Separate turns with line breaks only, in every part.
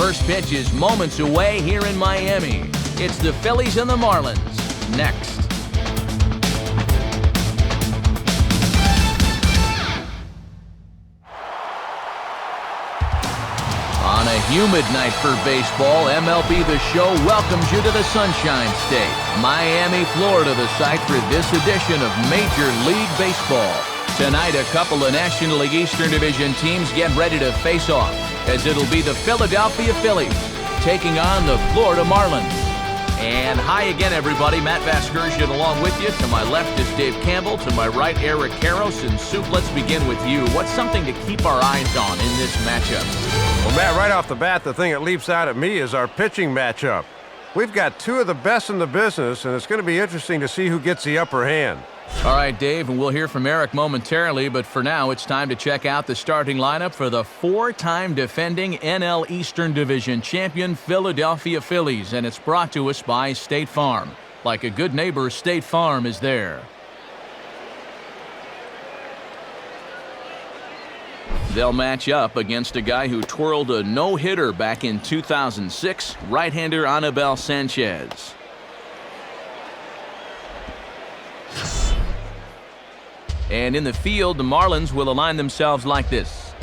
first pitch is moments away here in Miami. It's the Phillies and the Marlins. Next. On a humid night for baseball, MLB The Show welcomes you to the Sunshine State. Miami, Florida, the site for this edition of Major League Baseball. Tonight, a couple of National League Eastern Division teams get ready to face off, as it'll be the Philadelphia Phillies taking on the Florida Marlins. And hi again, everybody. Matt Vasgersian along with you. To my left is Dave Campbell. To my right, Eric Karros. And Soup, let's begin with you. What's something to keep our eyes on in this matchup?
Well, Matt, right off the bat, the thing that leaps out at me is our pitching matchup. We've got two of the best in the business, and it's going to be interesting to see who gets the upper hand.
All right, Dave, and we'll hear from Eric momentarily, but for now, it's time to check out the starting lineup for the four-time defending NL Eastern Division champion Philadelphia Phillies, and it's brought to us by State Farm. Like a good neighbor, State Farm is there. They'll match up against a guy who twirled a no-hitter back in 2006, right-hander Anibal Sanchez. And in the field, the Marlins will align themselves like this.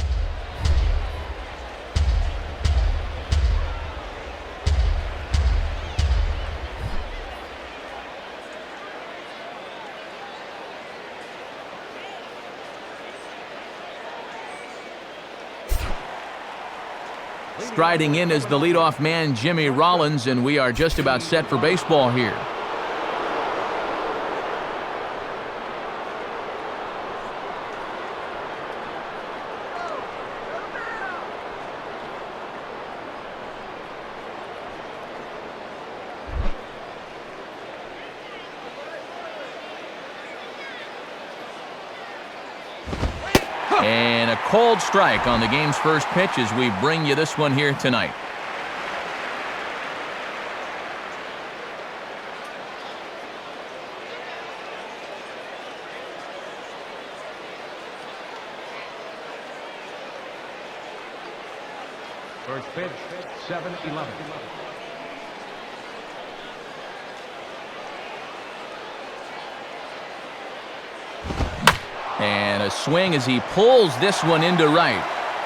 Striding in is the leadoff man, Jimmy Rollins, and we are just about set for baseball here. And a cold strike on the game's first pitch as we bring you this one here tonight.
First pitch, 7-11.
And a swing as he pulls this one into right.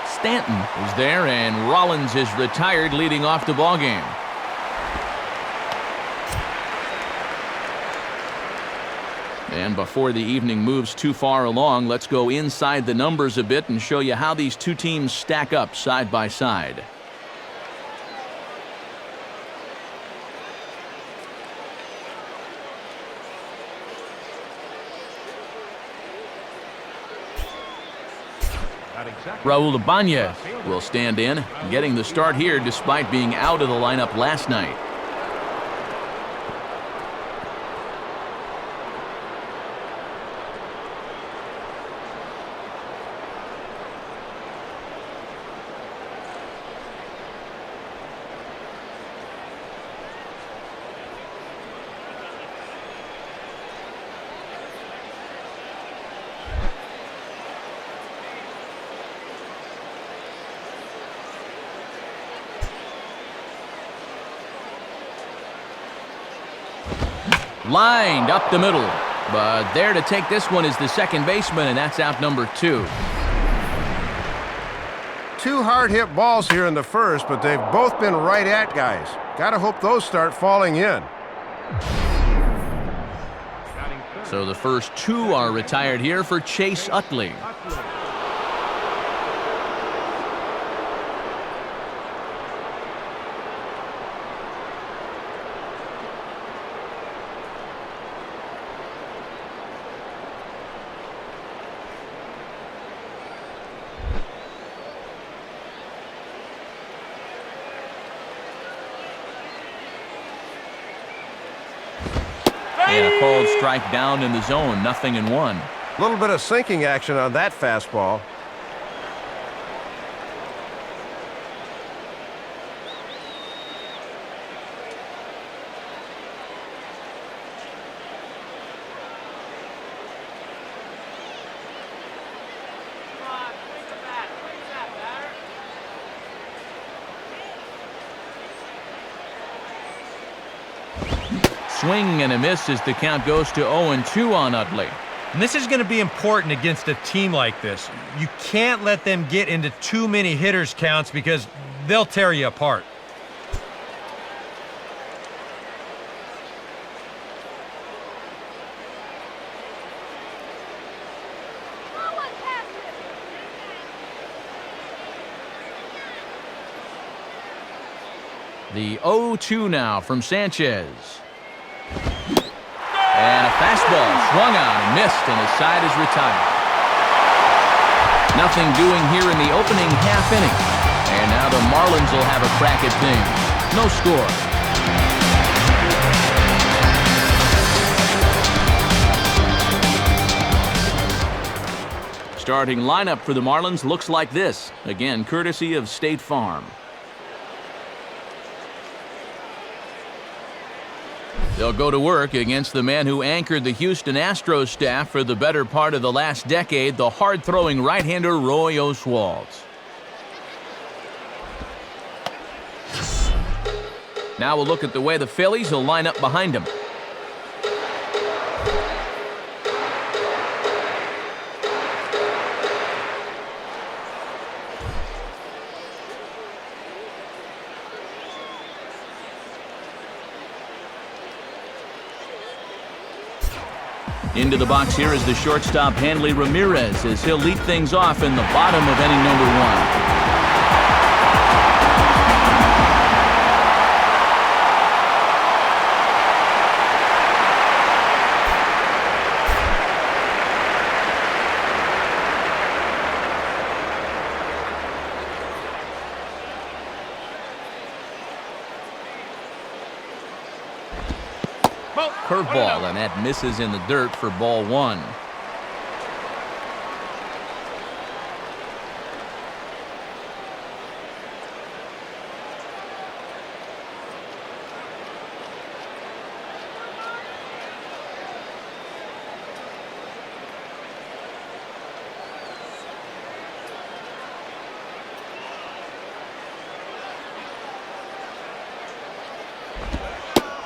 Stanton is there, and Rollins is retired, leading off the ballgame. And before the evening moves too far along, let's go inside the numbers a bit and show you how these two teams stack up side by side. Raul Ibanez will stand in, getting the start here despite being out of the lineup last night. Lined up the middle, but there to take this one is the second baseman, and that's out number 2.
Two hard-hit balls here in the first, but they've both been right at guys. Gotta hope those start falling in.
So the first two are retired here for Chase Utley. And a called strike down in the zone, 0-1.
A little bit of sinking action on that fastball.
swing and a miss as the count goes to 0-2 on Utley.
And this is going to be important against a team like this. You can't let them get into too many hitters counts because they'll tear you apart.
The 0-2 now from Sanchez. And a fastball swung on and missed, and his side is retired. Nothing doing here in the opening half inning. And now the Marlins will have a crack at things. No score. Starting lineup for the Marlins looks like this. Again, courtesy of State Farm. They'll go to work against the man who anchored the Houston Astros staff for the better part of the last decade, the hard-throwing right-hander Roy Oswalt. Now we'll look at the way the Phillies will line up behind him. Into the box here is the shortstop Hanley Ramirez as he'll lead things off in the bottom of inning number 1. Curveball, and that misses in the dirt for ball 1.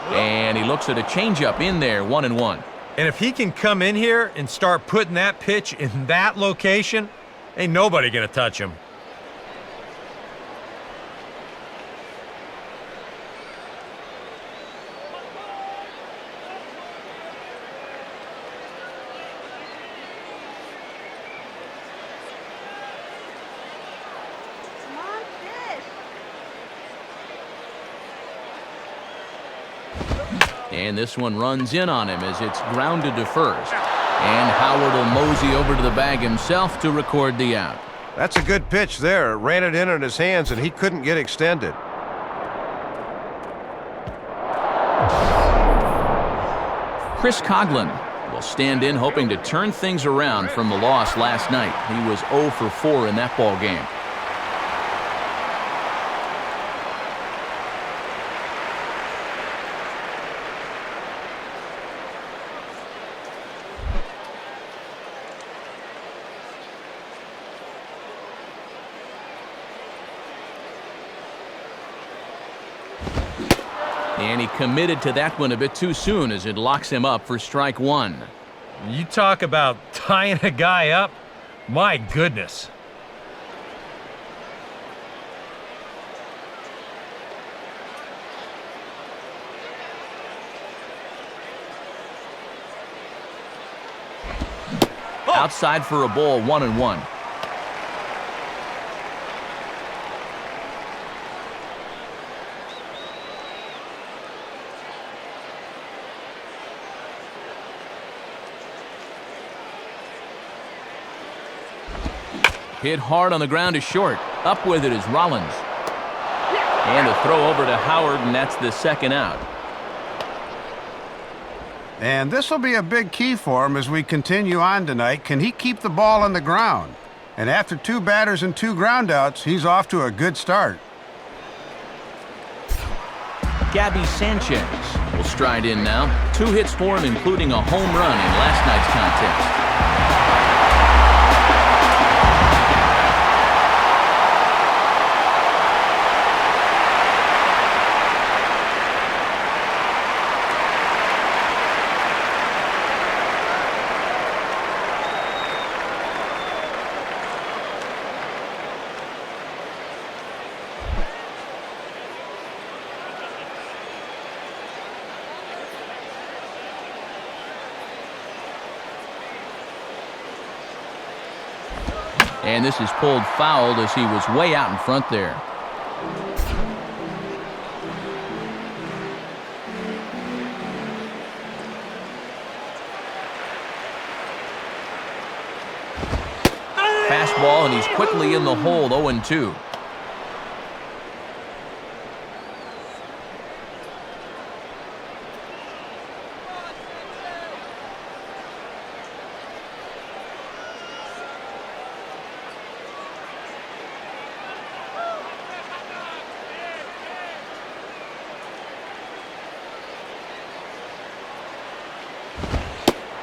And he looks at a changeup in there, 1-1.
And if he can come in here and start putting that pitch in that location, ain't nobody going to touch him.
And this one runs in on him as it's grounded to first. And Howard will mosey over to the bag himself to record the out.
That's a good pitch there. It ran it in on his hands, and he couldn't get extended.
Chris Coghlan will stand in hoping to turn things around from the loss last night. He was 0 for 4 in that ball game. And he committed to that one a bit too soon as it locks him up for strike 1.
You talk about tying a guy up. My goodness.
Outside for a ball, 1-1. Hit hard on the ground to short. Up with it is Rollins. And a throw over to Howard, and that's the second out.
And this will be a big key for him as we continue on tonight. Can he keep the ball on the ground? And after 2 batters and 2 groundouts, he's off to a good start.
Gabby Sanchez will stride in now. 2 hits for him, including a home run in last night's contest. And this is pulled fouled as he was way out in front there. Fastball, and he's quickly in the hole, 0-2.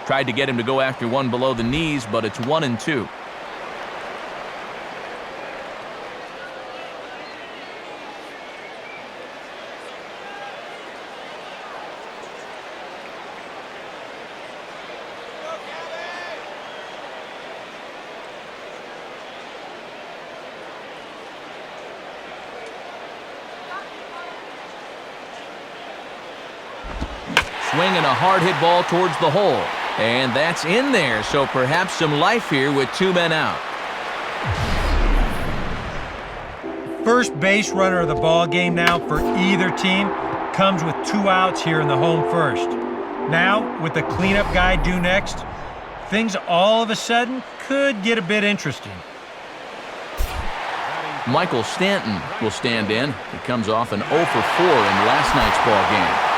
Tried to get him to go after one below the knees, but it's 1-2. Swinging a hard hit ball towards the hole. And that's in there, so perhaps some life here with 2 men out.
First base runner of the ball game now for either team comes with 2 outs here in the home first. Now, with the cleanup guy due next, things all of a sudden could get a bit interesting.
Michael Stanton will stand in. He comes off an 0 for 4 in last night's ball game.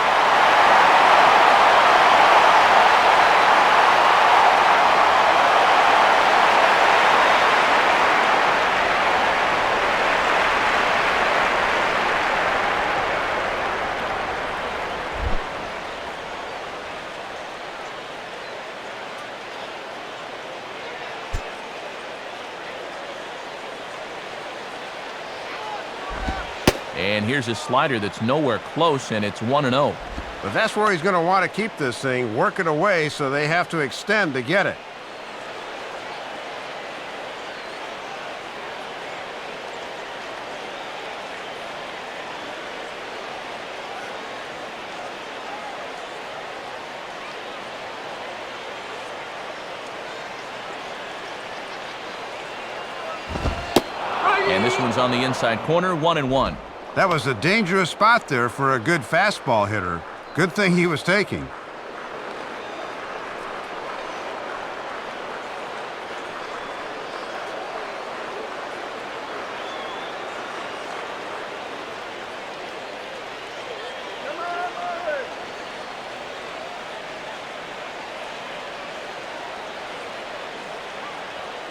And here's a slider that's nowhere close, and it's 1-0.
But that's where he's going to want to keep this thing, work it away, so they have to extend to get it.
And this one's on the inside corner, 1-1.
That was a dangerous spot there for a good fastball hitter. Good thing he was taking.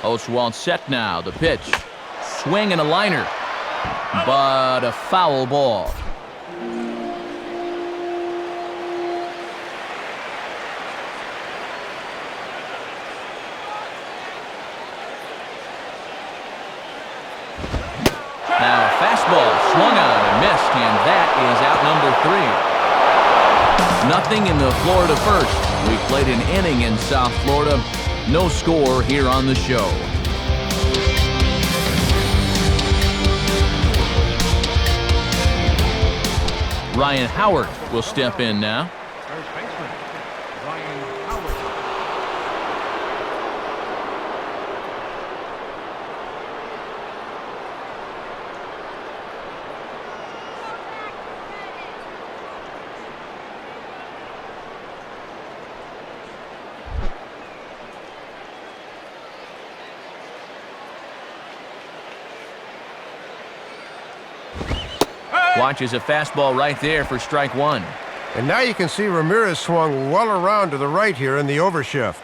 Oswalt set now, the pitch. Swing and a liner, but a foul ball. Now a fastball swung on and missed, and that is out number 3. Nothing in the Florida first. We played an inning in South Florida. No score here on the show. Ryan Howard will step in now.
First baseman, Ryan Howard.
Watches a fastball right there for strike 1.
And now you can see Ramirez swung well around to the right here in the overshift.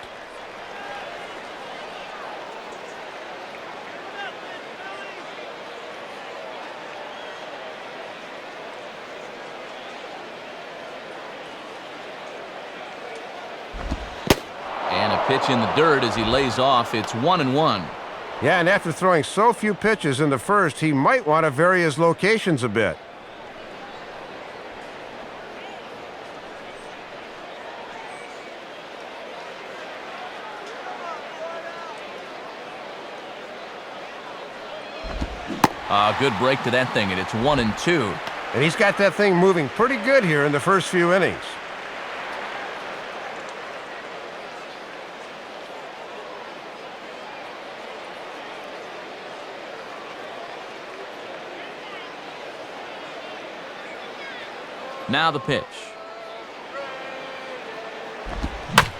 And a pitch in the dirt as he lays off. It's 1-1.
Yeah, and after throwing so few pitches in the first, he might want to vary his locations a bit.
Good break to that thing, and it's 1-2.
And he's got that thing moving pretty good here in the first few innings.
Now the pitch.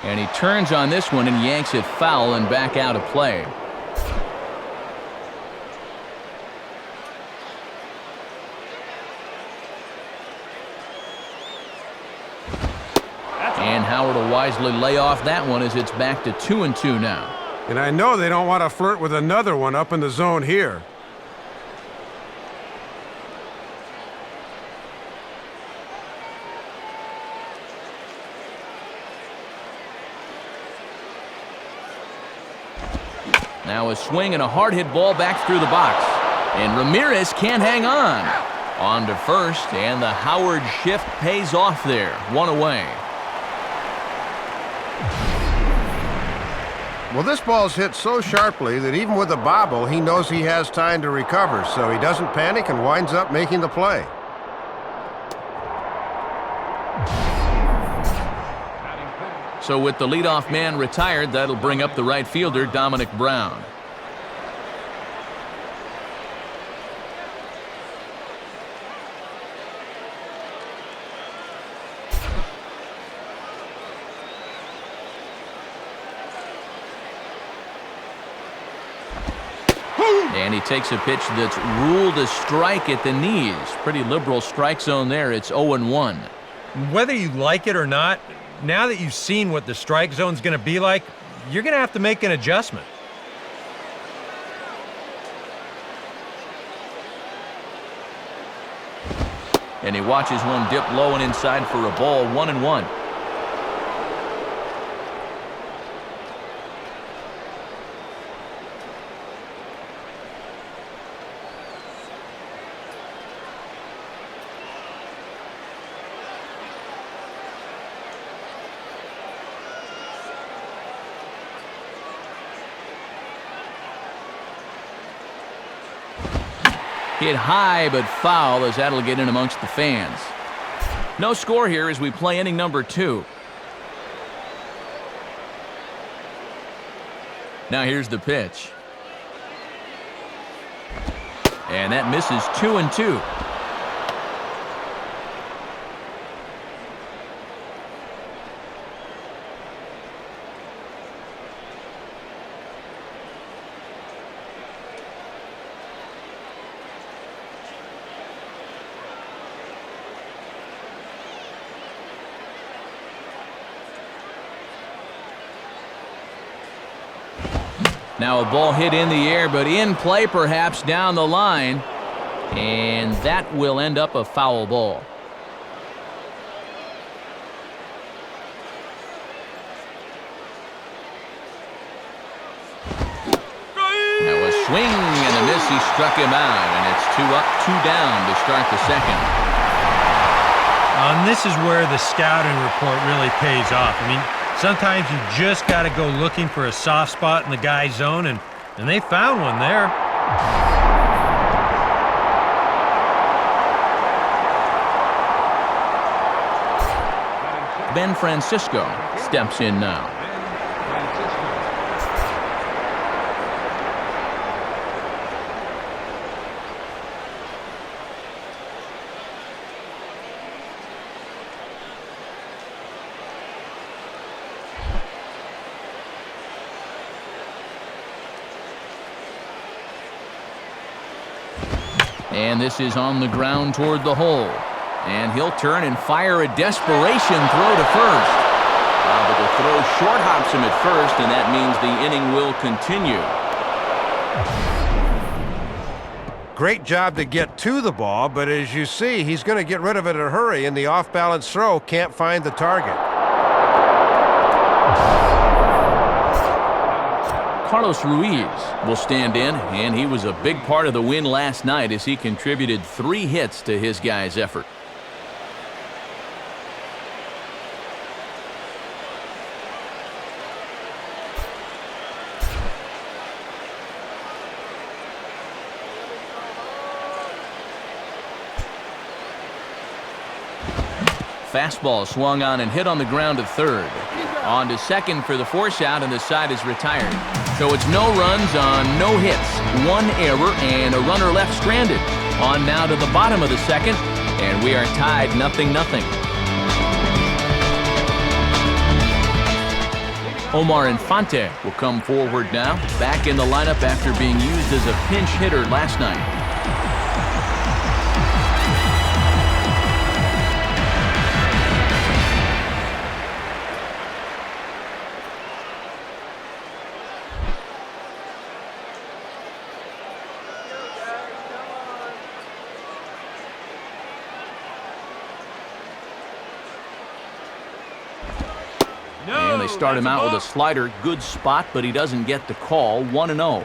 And he turns on this one and yanks it foul and back out of play. And Howard will wisely lay off that one as it's back to 2-2 now.
And I know they don't want to flirt with another one up in the zone here.
Now a swing and a hard hit ball back through the box. And Ramirez can't hang on. On to first, and the Howard shift pays off there. One away.
Well, this ball's hit so sharply that even with a bobble, he knows he has time to recover, so he doesn't panic and winds up making the play.
So with the leadoff man retired, that'll bring up the right fielder, Dominic Brown. And he takes a pitch that's ruled a strike at the knees. Pretty liberal strike zone there. It's 0-1.
Whether you like it or not, now that you've seen what the strike zone's going to be like, you're going to have to make an adjustment.
And he watches one dip low and inside for a ball. 1-1. Hit high but foul as that'll get in amongst the fans. No score here as we play inning number 2. Now here's the pitch. And that misses 2-2. Now a ball hit in the air, but in play perhaps down the line. And that will end up a foul ball. Now a swing and a miss. He struck him out, and it's 2 up, 2 down to start the second.
And this is where the scouting report really pays off. I mean, sometimes you just got to go looking for a soft spot in the guy's zone, and they found one there.
Ben Francisco steps in now. And this is on the ground toward the hole. And he'll turn and fire a desperation throw to first. But the throw short hops him at first, and that means the inning will continue.
Great job to get to the ball, but as you see, he's going to get rid of it in a hurry, and the off-balance throw can't find the target.
Carlos Ruiz will stand in, and he was a big part of the win last night as he contributed 3 hits to his guys' effort. Fastball swung on and hit on the ground to third. On to second for the force out, and the side is retired. So it's no runs on no hits, 1 error, and a runner left stranded. On now to the bottom of the second, And we are tied 0-0. Omar Infante will come forward now, back in the lineup after being used as a pinch hitter last night. And they start him out with a slider. Good spot, but he doesn't get the call. 1-0.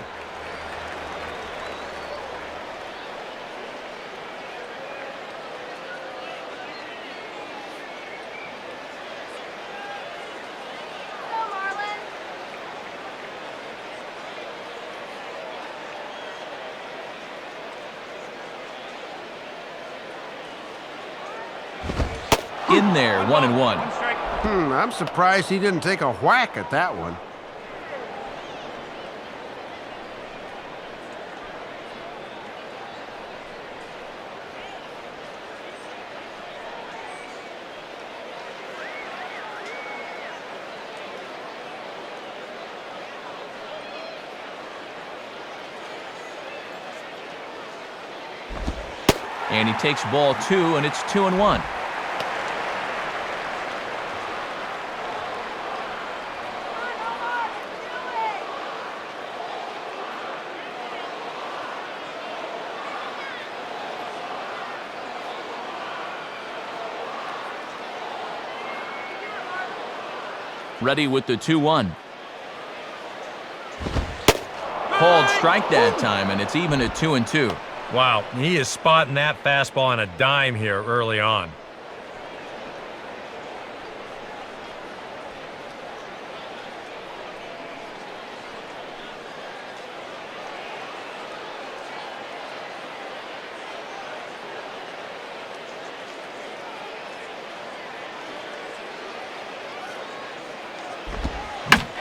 In there, 1-1.
I'm surprised he didn't take a whack at that one.
And he takes ball 2, and it's 2-1. Ready with the 2-1. Called strike that time, and it's even at 2-2.
Wow, he is spotting that fastball on a dime here early on.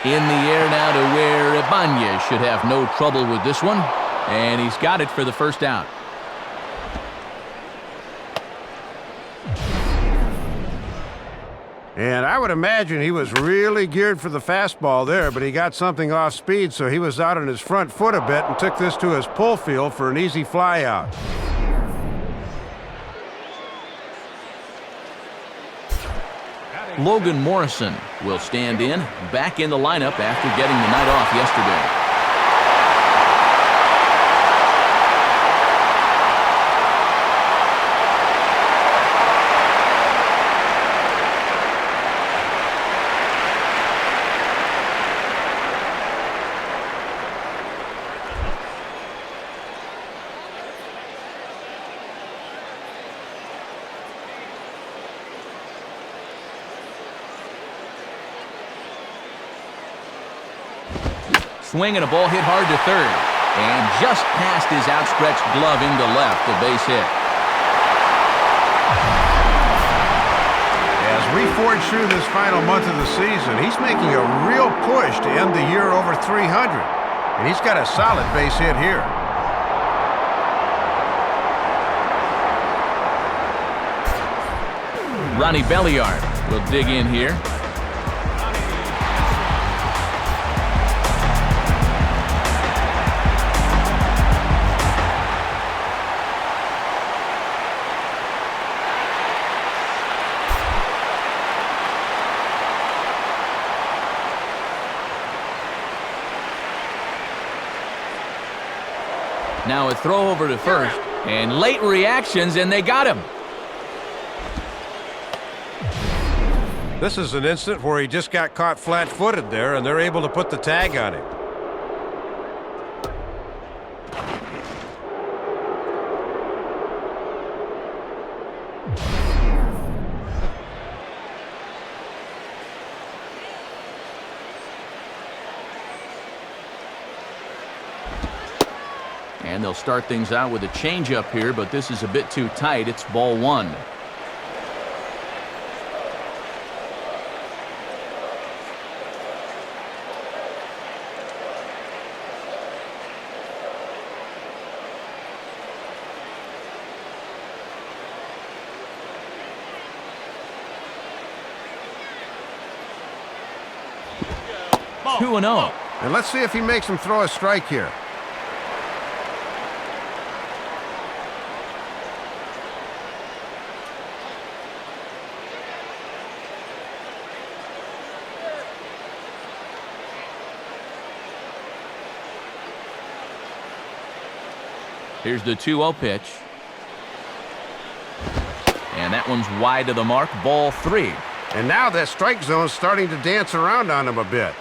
In the air now to where Ibanez should have no trouble with this one. And he's got it for the first out.
And I would imagine he was really geared for the fastball there, but he got something off speed, so he was out on his front foot a bit and took this to his pull field for an easy fly out.
Logan Morrison will stand in, back in the lineup after getting the night off yesterday. Swing and a ball hit hard to third. And just past his outstretched glove into left, the base hit.
As we forge through this final month of the season, he's making a real push to end the year over 300. And he's got a solid base hit here.
Ronnie Belliard will dig in here. Now a throw over to first, and late reactions, and they got him.
This is an instant where he just got caught flat-footed there, and they're able to put the tag on him.
And they'll start things out with a changeup here, but this is a bit too tight. It's ball 1. 2-0.
And let's see if he makes him throw a strike here.
Here's the 2-0 pitch. And that one's wide to the mark, ball 3.
And now that strike zone's starting to dance around on him a bit.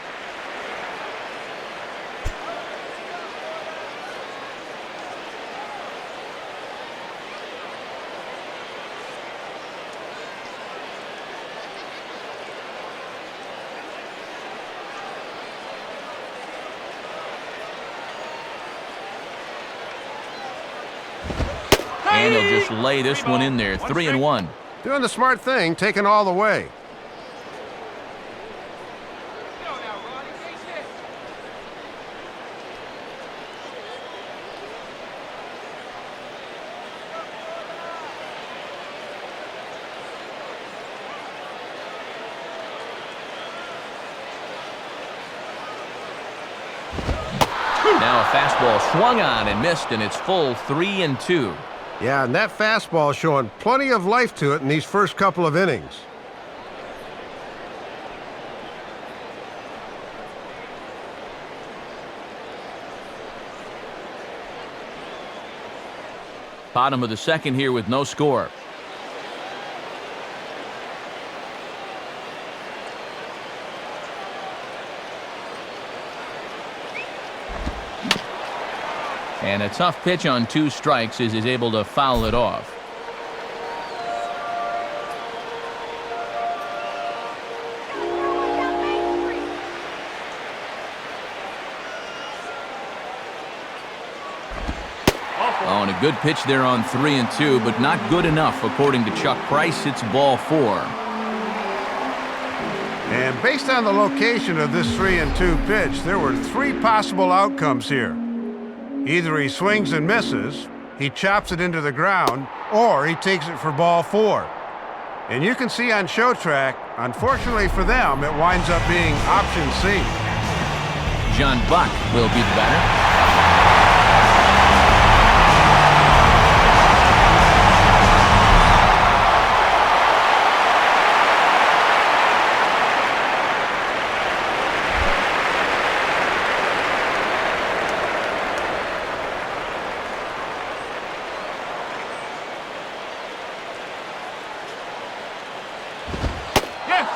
And he'll just lay this one in there, 3-1.
Doing the smart thing, taking all the way.
Now a fastball swung on and missed, and it's full 3-2.
Yeah, and that fastball showing plenty of life to it in these first couple of innings.
Bottom of the second here with no score. And a tough pitch on 2 strikes as he's able to foul it off. Oh, and a good pitch there on 3-2, but not good enough according to Chuck Price. It's ball 4.
And based on the location of this 3-2 pitch, there were 3 possible outcomes here. Either he swings and misses, he chops it into the ground, or he takes it for ball 4. And you can see on show track, unfortunately for them, it winds up being option C.
John Buck will be the batter.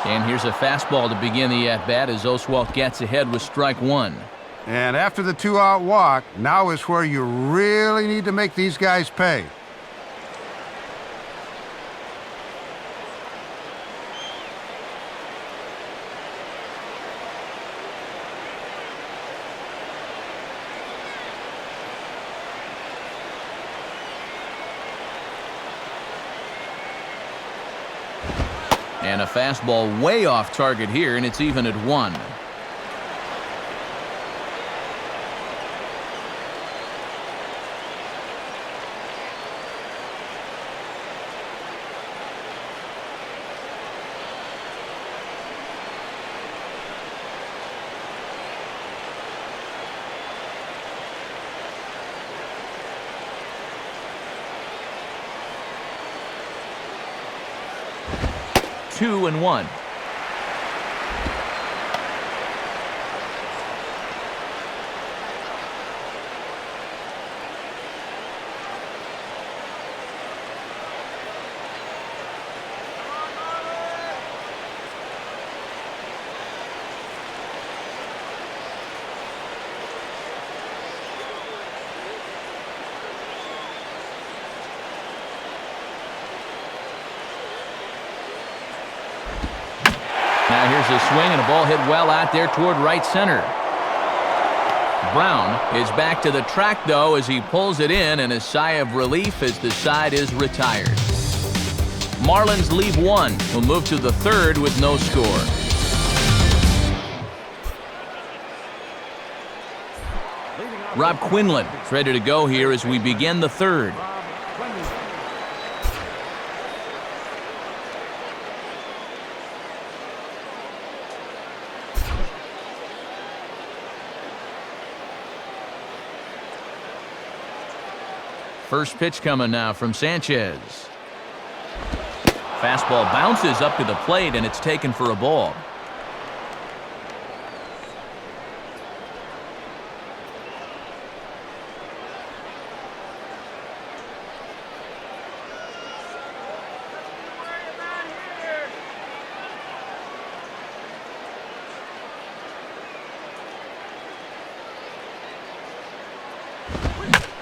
And here's a fastball to begin the at-bat as Oswalt gets ahead with strike 1.
And after the 2-out walk, now is where you really need to make these guys pay.
And a fastball way off target here, and it's even at 1. Two and 1. Now here's a swing and a ball hit well out there toward right center. Brown is back to the track, though, as he pulls it in, and a sigh of relief as the side is retired. Marlins leave 1. We'll move to the 3rd with no score. Rob Quinlan is ready to go here as we begin the 3rd. First pitch coming now from Sanchez. Fastball bounces up to the plate, and it's taken for a ball.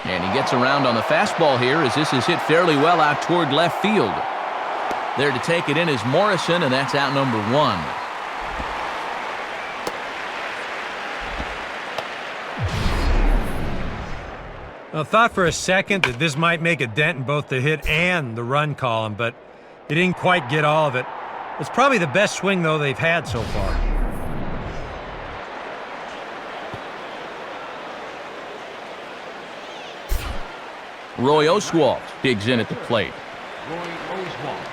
And he gets around on the fastball here as this is hit fairly well out toward left field. There to take it in is Morrison, and that's out number 1.
I thought for a second that this might make a dent in both the hit and the run column, but he didn't quite get all of it. It's probably the best swing, though, they've had so far.
Roy Oswalt digs in at the plate.
Roy Oswalt.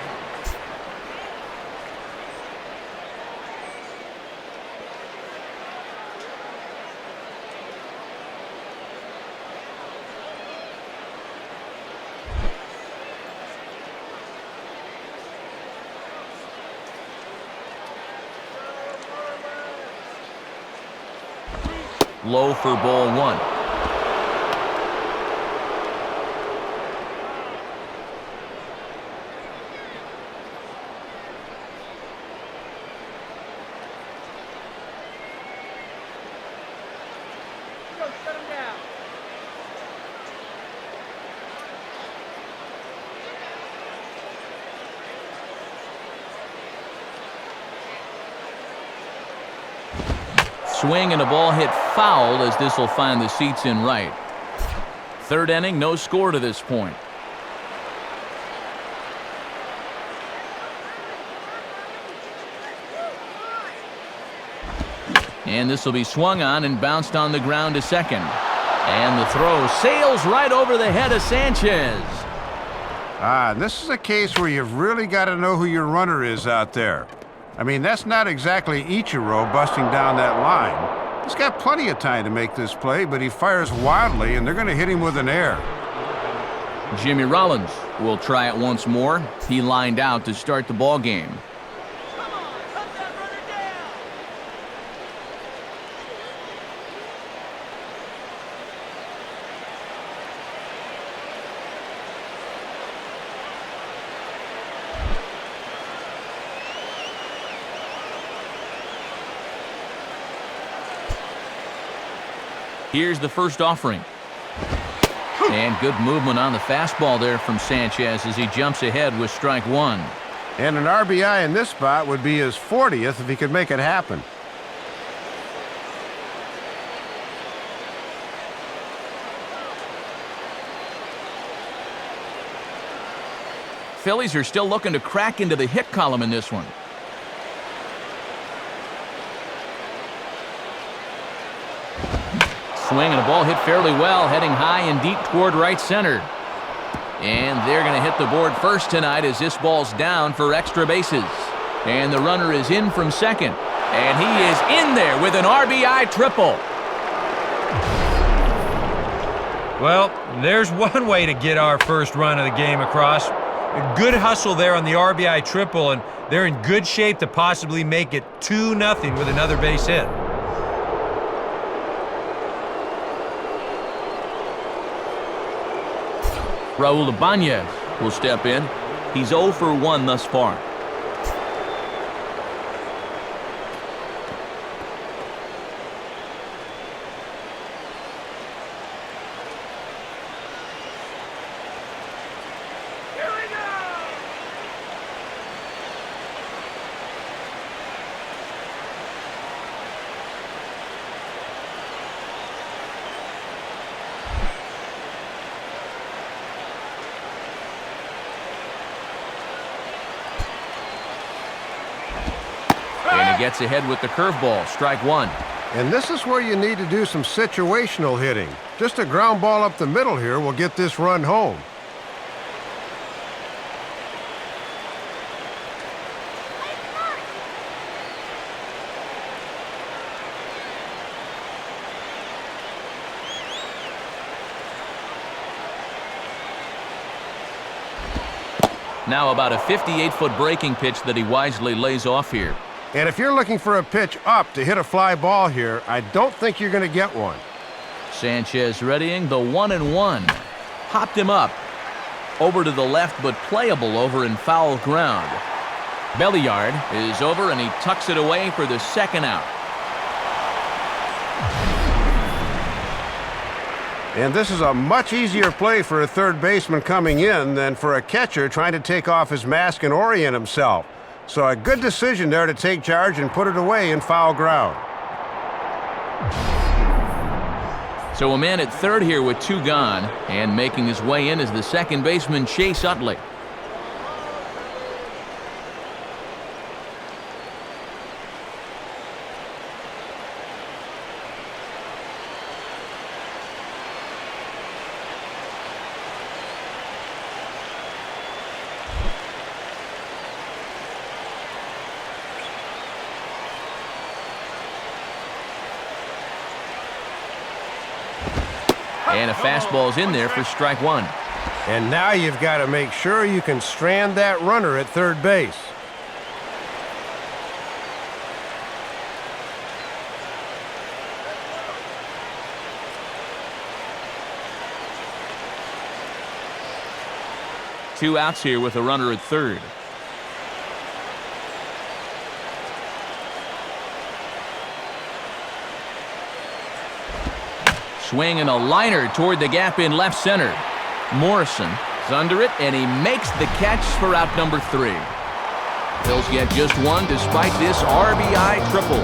Low for ball 1. Swing and a ball hit foul as this will find the seats in right. Third inning, no score to this point. And this will be swung on and bounced on the ground to second. And the throw sails right over the head of Sanchez.
And this is a case where you've really got to know who your runner is out there. I mean, that's not exactly Ichiro busting down that line. He's got plenty of time to make this play, but he fires wildly, and they're going to hit him with an error.
Jimmy Rollins will try it once more. He lined out to start the ball game. Here's the first offering. And good movement on the fastball there from Sanchez as he jumps ahead with strike 1.
And an RBI in this spot would be his 40th if he could make it happen.
Phillies are still looking to crack into the hit column in this one. Swing and a ball hit fairly well, heading high and deep toward right center. And they're going to hit the board first tonight as this ball's down for extra bases. And the runner is in from second. And he is in there with an RBI triple.
Well, there's one way to get our first run of the game across. A good hustle there on the RBI triple, and they're in good shape to possibly make it 2-0 with another base hit.
Raul Ibanez will step in. He's 0 for 1 thus far. And he gets ahead with the curveball, strike 1.
And this is where you need to do some situational hitting. Just a ground ball up the middle here will get this run home.
Now about a 58-foot breaking pitch that he wisely lays off here.
And if you're looking for a pitch up to hit a fly ball here, I don't think you're going to get one.
Sanchez readying the 1-1. Popped him up. Over to the left, but playable over in foul ground. Belliard is over, and he tucks it away for the second out.
And this is a much easier play for a third baseman coming in than for a catcher trying to take off his mask and orient himself. So a good decision there to take charge and put it away in foul ground.
So a man at third here with 2 gone, and making his way in is the second baseman, Chase Utley. And a fastball's in there for strike 1.
And now you've got to make sure you can strand that runner at third base.
Two outs here with a runner at third. Swing and a liner toward the gap in left center. Morrison is under it, and he makes the catch for out number 3. Phil's get just one despite this RBI triple.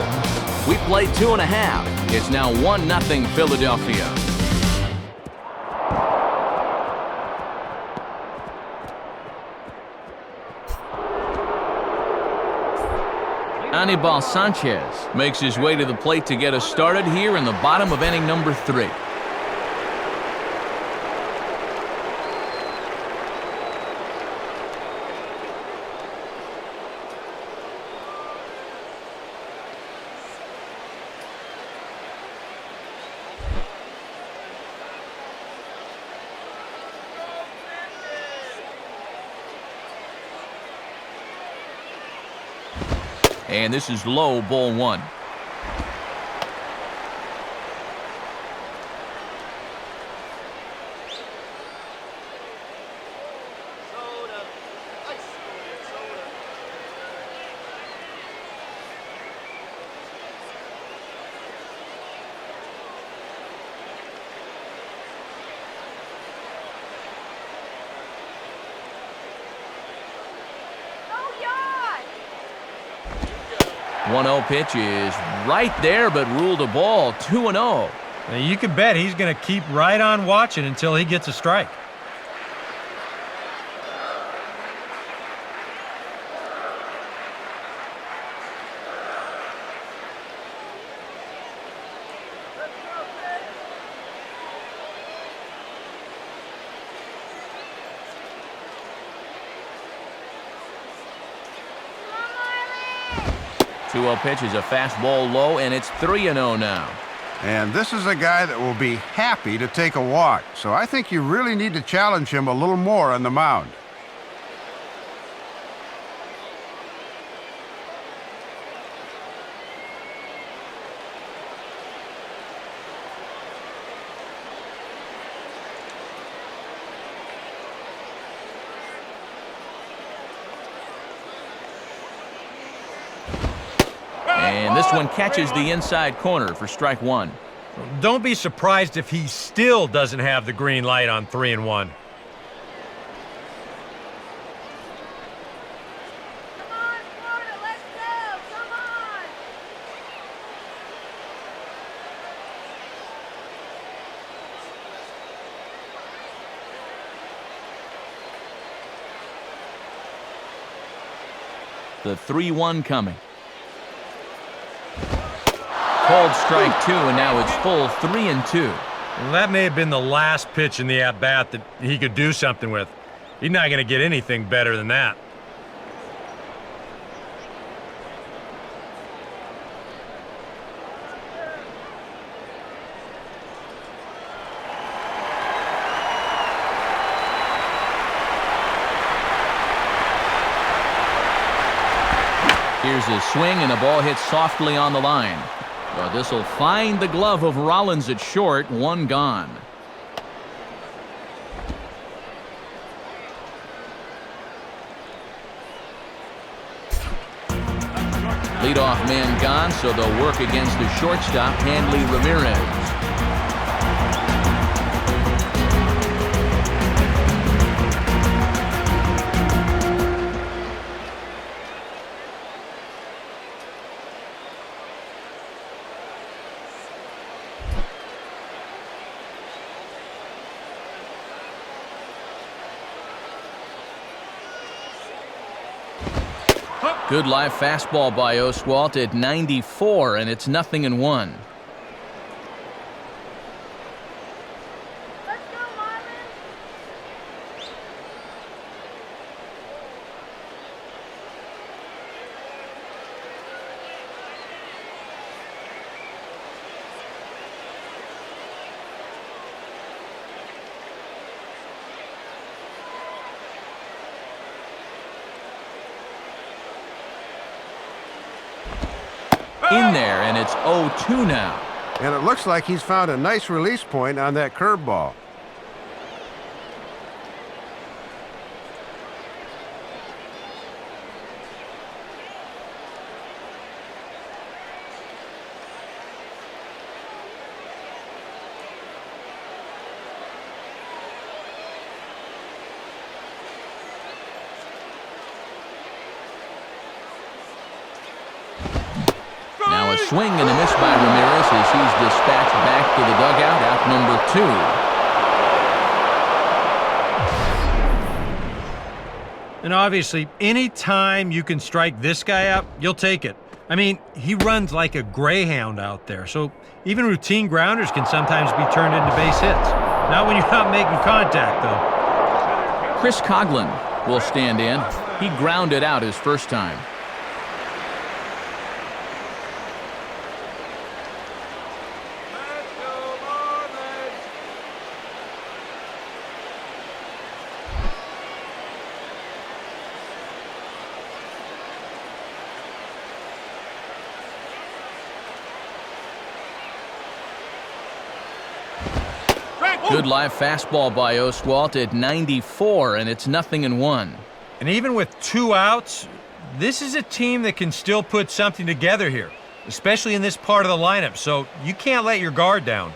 We play 2.5. It's now 1-0 Philadelphia. Anibal Sanchez makes his way to the plate to get us started here in the bottom of inning number 3. And this is low, ball 1. One 1-0 pitch is right there, but ruled a ball. 2-0.
Now you can bet he's going to keep right on watching until he gets a strike.
Pitch is a fastball low, and it's 3-0 now.
And this is a guy that will be happy to take a walk. So I think you really need to challenge him a little more on the mound.
And this one catches the inside corner for strike 1.
Don't be surprised if he still doesn't have the green light on 3-1.
Come on, Florida, let's go! Come on!
The 3-1 coming. Called strike 2, and now it's full 3-2.
Well, that may have been the last pitch in the at-bat that he could do something with. He's not going to get anything better than that.
Here's his swing, and the ball hits softly on the line. But this will find the glove of Rollins at short. One gone. Leadoff man gone, so they'll work against the shortstop, Hanley Ramirez. Good live fastball by Oswalt at 94, and it's 0-1.
Let's go, Marlins.
In there, and it's 0-2 now.
And it looks like he's found a nice release point on that curveball.
Now a swing and a miss by Ramirez as he's dispatched back to the dugout, out number 2.
And obviously, any time you can strike this guy out, you'll take it. I mean, he runs like a greyhound out there, so even routine grounders can sometimes be turned into base hits. Not when you're not making contact, though.
Chris Coughlin will stand in. He grounded out his first time. Good live fastball by Oswalt at 94, and it's 0-1.
And even with 2 outs, this is a team that can still put something together here, especially in this part of the lineup, so you can't let your guard down.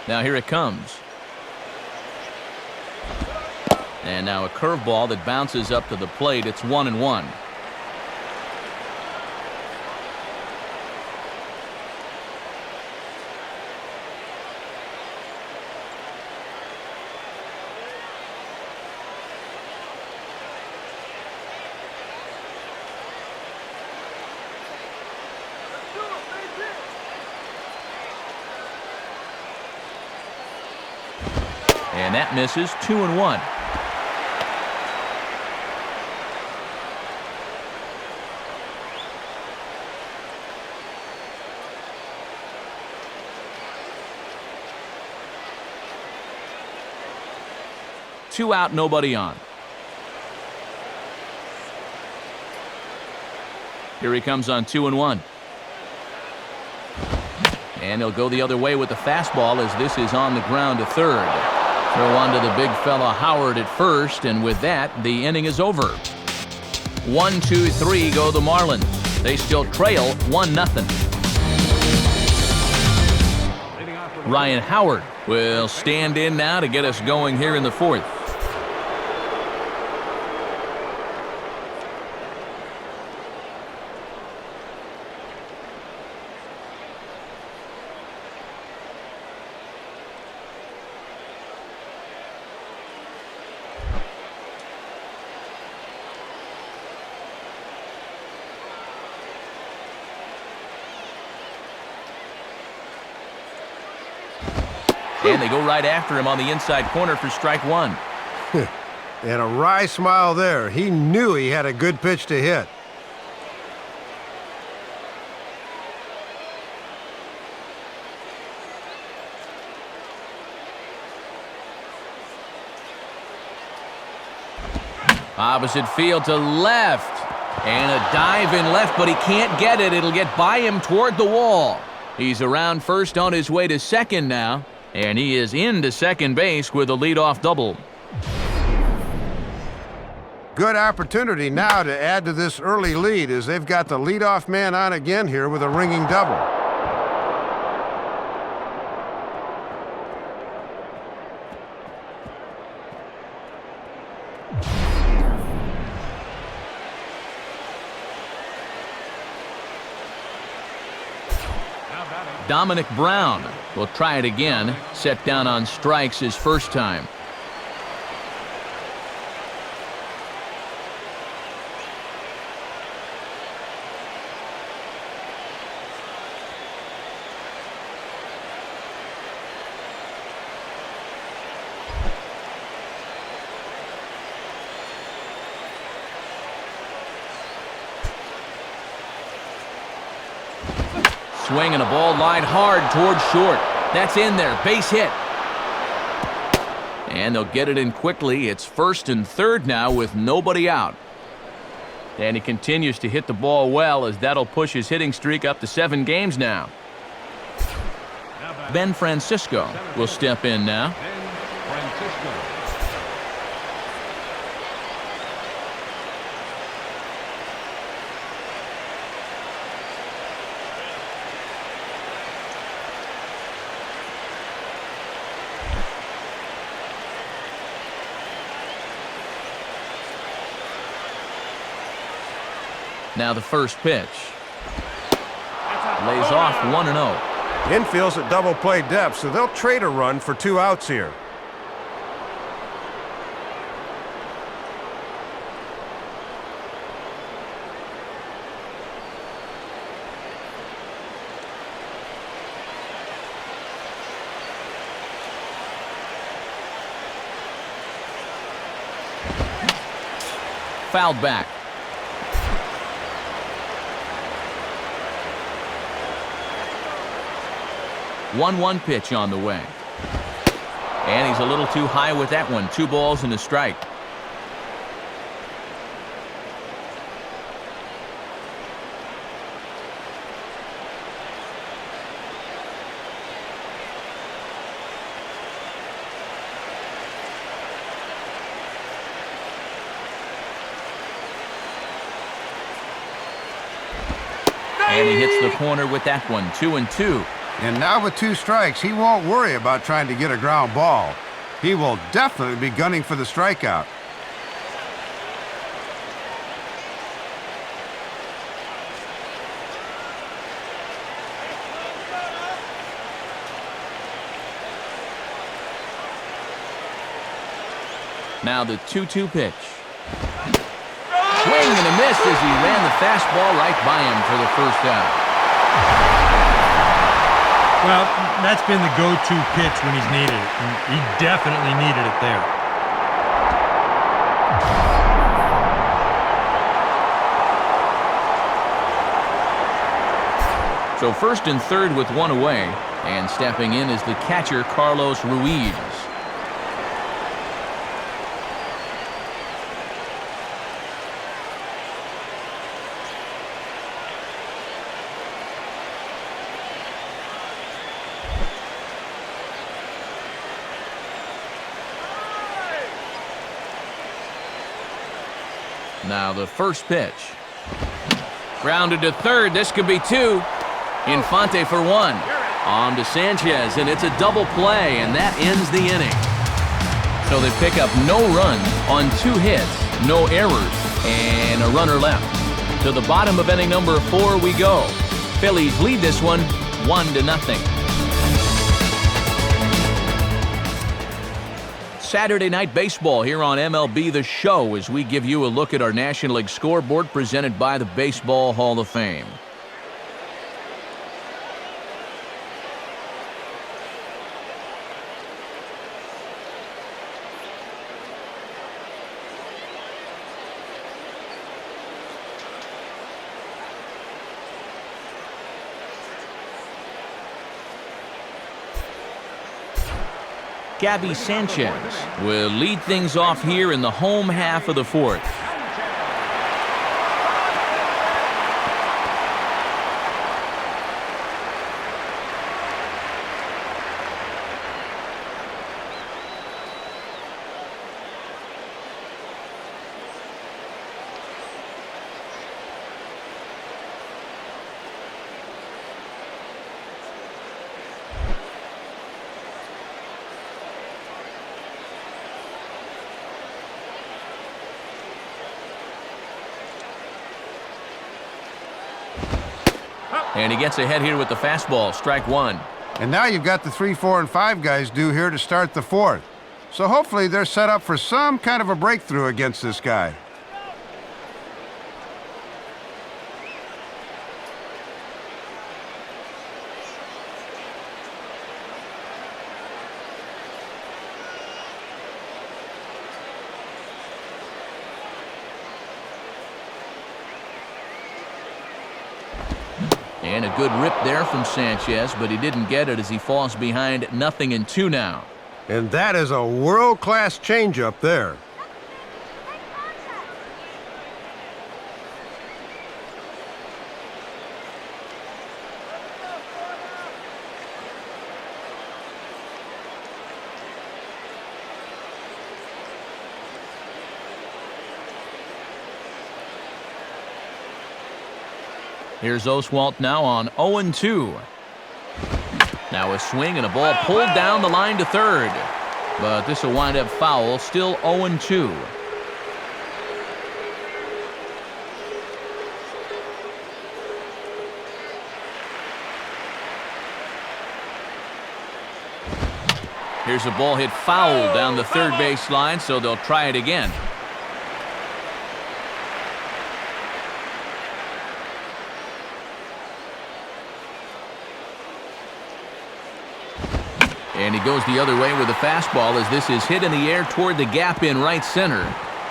Now here it comes. And now a curveball that bounces up to the plate. It's 1-1. And that misses. 2-1. Two out, nobody on. Here he comes on 2-1. And he'll go the other way with the fastball as this is on the ground to third. Throw on to the big fella Howard at first, and with that, the inning is over. 1, 2, 3 go the Marlins. They still trail 1-0. Ryan Howard will stand in now to get us going here in the fourth. And they go right after him on the inside corner for strike one.
And a wry smile there. He knew he had a good pitch to hit.
Opposite field to left. And a dive in left, but he can't get it. It'll get by him toward the wall. He's around first on his way to second now. And he is into second base with a leadoff double.
Good opportunity now to add to this early lead as they've got the leadoff man on again here with a ringing double.
Dominic Brown will try it again. Set down on strikes his first time. Swing and a ball lined hard toward short. That's in there. Base hit. And they'll get it in quickly. It's first and third now with nobody out. And he continues to hit the ball well as that'll push his hitting streak up to 7 games now. Ben Francisco will step in now. Now the first pitch. Lays off 1-0.
Infield's at double play depth, so they'll trade a run for 2 outs here.
Fouled back. 1-1 pitch on the way. And he's a little too high with that one. 2 balls and a strike. And he hits the corner with that one. 2-2.
And now with 2 strikes, he won't worry about trying to get a ground ball. He will definitely be gunning for the strikeout.
Now the 2-2 pitch. Swing and a miss as he ran the fastball right by him for the first out.
Well, that's been the go-to pitch when he's needed it, and he definitely needed it there.
So first and third with 1 away, and stepping in is the catcher, Carlos Ruiz. Now the first pitch. Grounded to third. This could be 2. Infante for 1. On to Sanchez, and it's a double play, and that ends the inning. So they pick up no runs on 2 hits, no errors, and a runner left. To the bottom of inning number 4 we go. Phillies lead this one 1-0. Saturday Night Baseball here on MLB The Show as we give you a look at our National League scoreboard presented by the Baseball Hall of Fame. Gabby Sanchez will lead things off here in the home half of the fourth. And he gets ahead here with the fastball, strike one.
And now you've got the 3, 4, and 5 guys due here to start the fourth. So hopefully they're set up for some kind of a breakthrough against this guy.
And a good rip there from Sanchez, but he didn't get it as he falls behind 0-2 now.
And that is a world-class changeup there.
Here's Oswalt now on 0-2. Now a swing and a ball pulled down the line to third. But this will wind up foul, still 0-2. Here's a ball hit foul down the third base line, so they'll try it again. And he goes the other way with a fastball as this is hit in the air toward the gap in right center.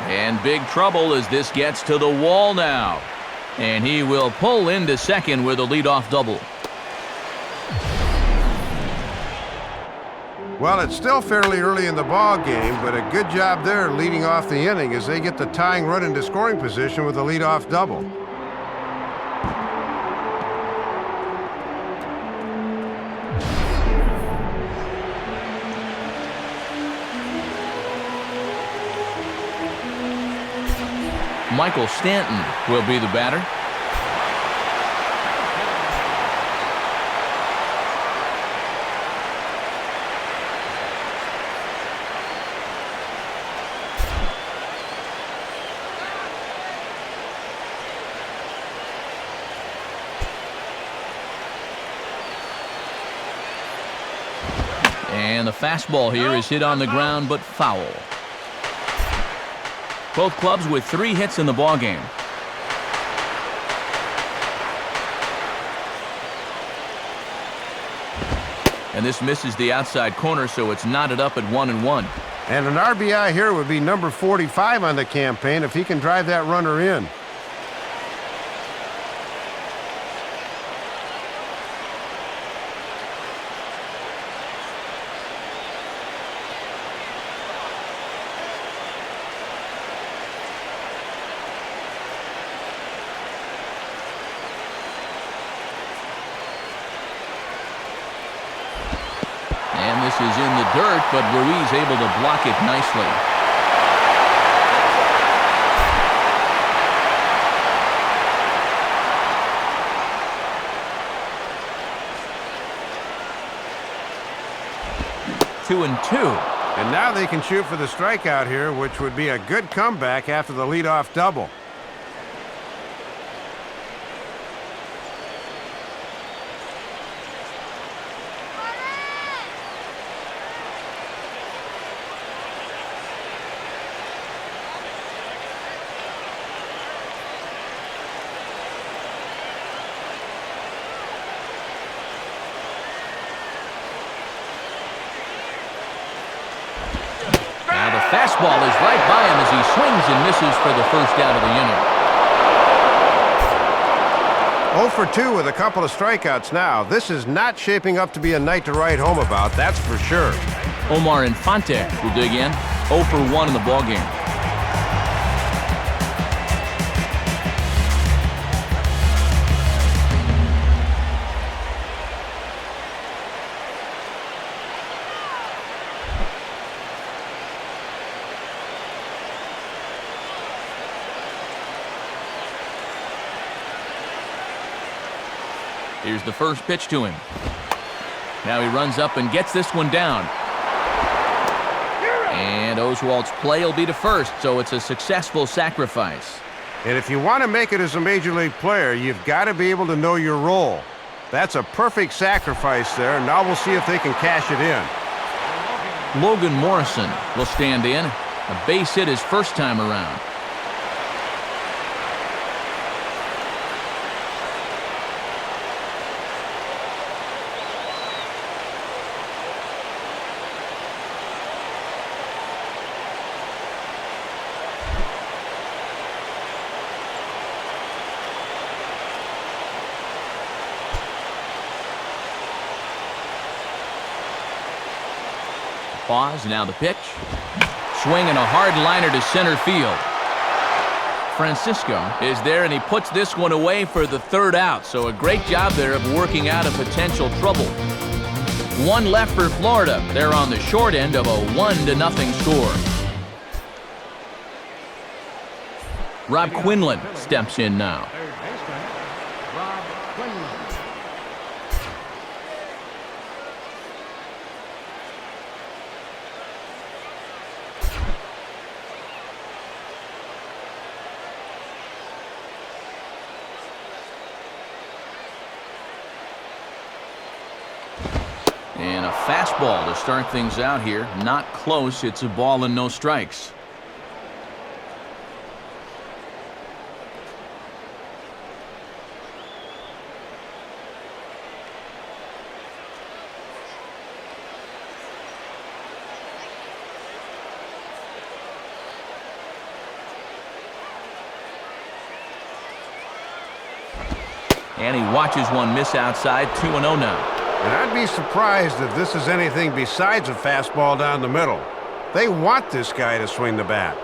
And big trouble as this gets to the wall now. And he will pull into second with a leadoff double.
Well, it's still fairly early in the ball game, but a good job there leading off the inning as they get the tying run into scoring position with a leadoff double.
Michael Stanton will be the batter. And the fastball here is hit on the ground but foul. Both clubs with 3 hits in the ballgame. And this misses the outside corner, so it's knotted up at 1-1.
And an RBI here would be number 45 on the campaign if he can drive that runner in.
And this is in the dirt, but Ruiz able to block it nicely. Two and two.
And now they can shoot for the strikeout here, which would be a good comeback after the leadoff double.
Fastball is right by him as he swings and misses for the first out of the inning.
0 for 2 with a couple of strikeouts now. This is not shaping up to be a night to write home about, that's for sure.
Omar Infante will dig in, 0 for 1 in the ballgame. Here's the first pitch to him. Now he runs up and gets this one down. And Oswalt's play will be to first, so it's a successful sacrifice.
And if you want to make it as a major league player, you've got to be able to know your role. That's a perfect sacrifice there. Now we'll see if they can cash it in.
Logan Morrison will stand in. A base hit his first time around. Pause, now the pitch. Swinging a hard liner to center field. Francisco is there, and he puts this one away for the third out. So a great job there of working out a potential trouble. One left for Florida. They're on the short end of a 1-0 score. Rob Quinlan steps in now.
Third baseman, Rob Quinlan.
And a fastball to start things out here. Not close. It's a ball and no strikes. And he watches one miss outside. 2-0 now.
And I'd be surprised if this is anything besides a fastball down the middle. They want this guy to swing the bat.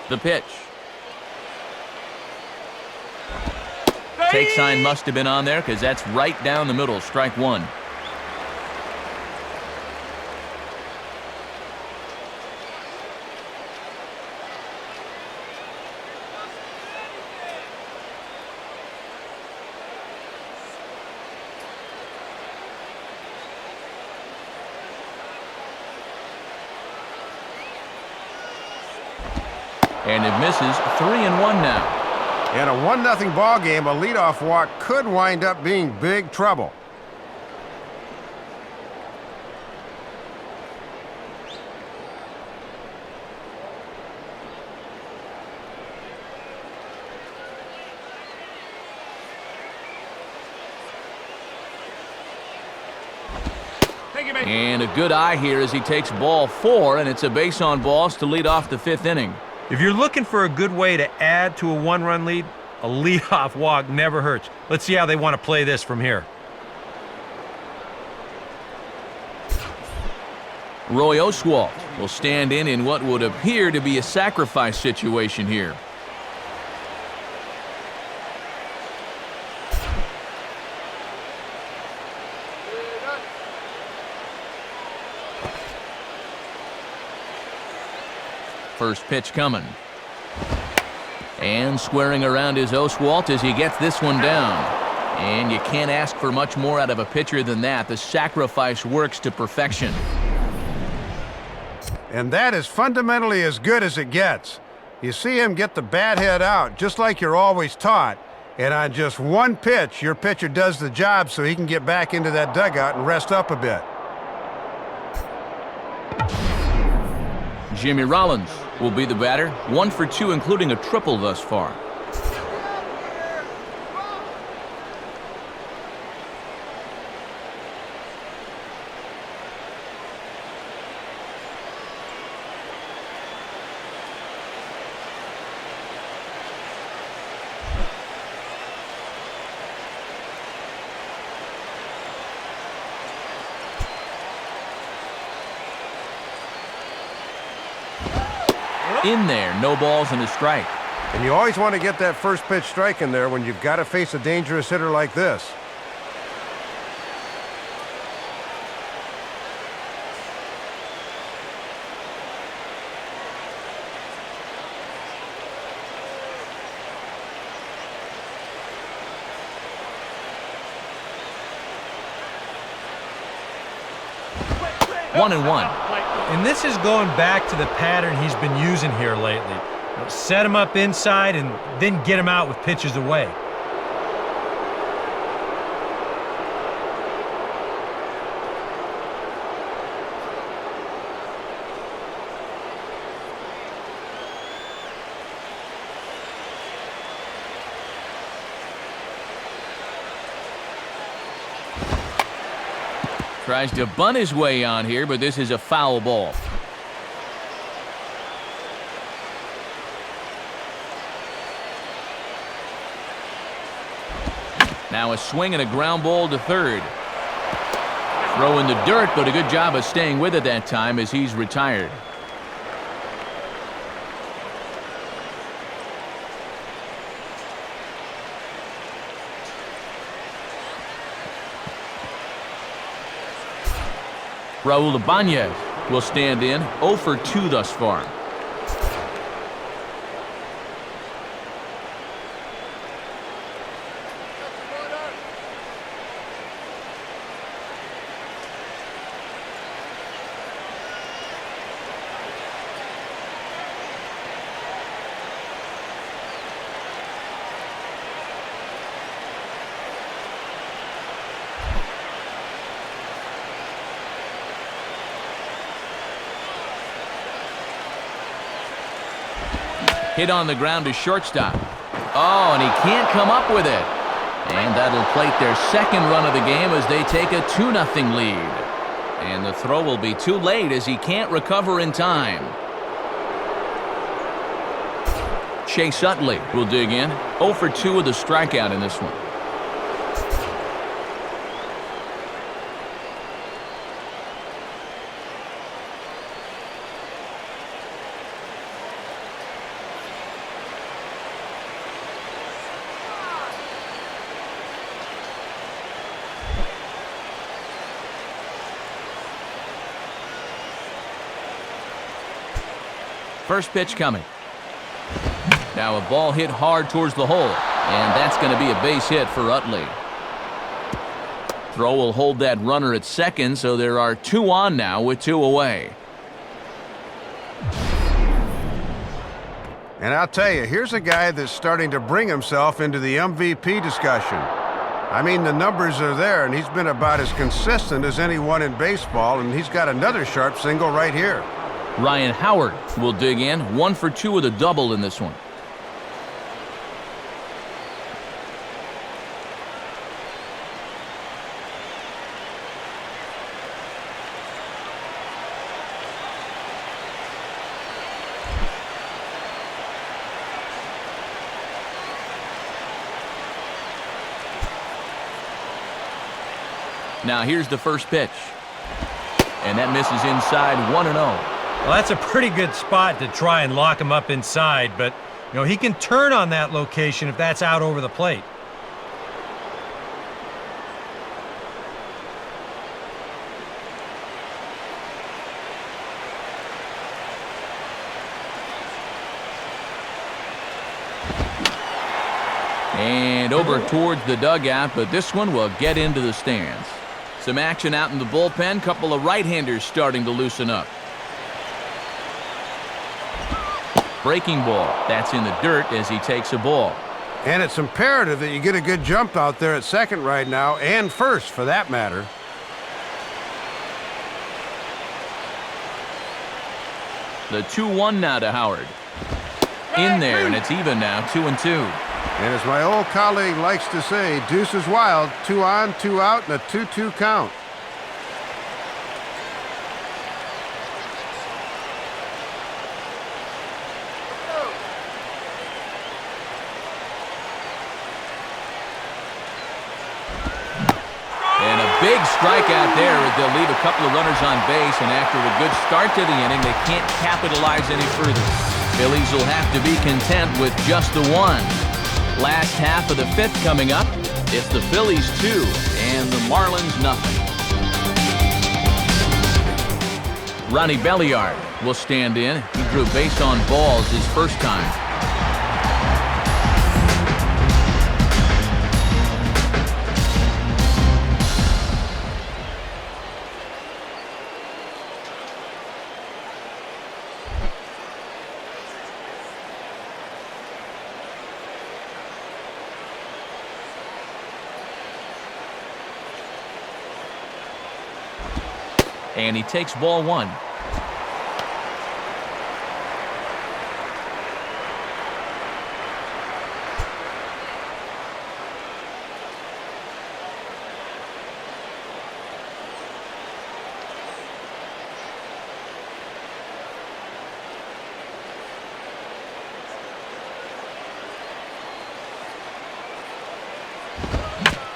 The pitch. Take sign must have been on there because that's right down the middle. Strike one. And it misses. 3-1 now.
In a 1-0 ball game, a leadoff walk could wind up being big trouble.
And a good eye here as he takes ball 4, and it's a base on balls to lead off the 5th inning.
If you're looking for a good way to add to a 1-run lead, a leadoff walk never hurts. Let's see how they want to play this from here.
Roy Oswalt will stand in what would appear to be a sacrifice situation here. First pitch coming. And squaring around is Oswalt as he gets this one down. And you can't ask for much more out of a pitcher than that. The sacrifice works to perfection.
And that is fundamentally as good as it gets. You see him get the bat head out, just like you're always taught. And on just one pitch, your pitcher does the job so he can get back into that dugout and rest up a bit.
Jimmy Rollins will be the batter. 1 for 2, including a triple thus far. In there, no balls and a strike.
And you always want to get that first pitch strike in there when you've got to face a dangerous hitter like this.
One and one.
And this is going back to the pattern he's been using here lately. Set him up inside and then get him out with pitches away.
Tries to bunt his way on here, but this is a foul ball. Now a swing and a ground ball to third. Throw in the dirt, but a good job of staying with it that time as he's retired. Raul Ibanez will stand in, 0 for 2 thus far. Hit on the ground to shortstop. Oh, and he can't come up with it. And that'll plate their second run of the game as they take a 2-0 lead. And the throw will be too late as he can't recover in time. Chase Utley will dig in. 0 for 2 with a strikeout in this one. First pitch coming. Now a ball hit hard towards the hole, and that's going to be a base hit for Utley. Throw will hold that runner at second, so there are 2 on now with 2 away.
And I'll tell you, here's a guy that's starting to bring himself into the MVP discussion. I mean, the numbers are there, and he's been about as consistent as anyone in baseball, and he's got another sharp single right here.
Ryan Howard will dig in. 1 for 2 with a double in this one. Now here's the first pitch. And that misses inside, 1-0.
Well, that's a pretty good spot to try and lock him up inside, but he can turn on that location if that's out over the plate.
And over towards the dugout, but this one will get into the stands. Some action out in the bullpen. Couple of right-handers starting to loosen up. Breaking ball. That's in the dirt as he takes a ball.
And it's imperative that you get a good jump out there at second right now, and first for that matter.
The 2-1 now to Howard. In there, and it's even now, 2-2.
And as my old colleague likes to say, deuce is wild, 2 on, 2 out, and a 2-2 count.
Big strikeout there as they'll leave a couple of runners on base, and after a good start to the inning, they can't capitalize any further. Phillies will have to be content with just the one. Last half of the fifth coming up. It's the Phillies 2 and the Marlins nothing. Ronnie Belliard will stand in. He drew base on balls his first time. And he takes ball one.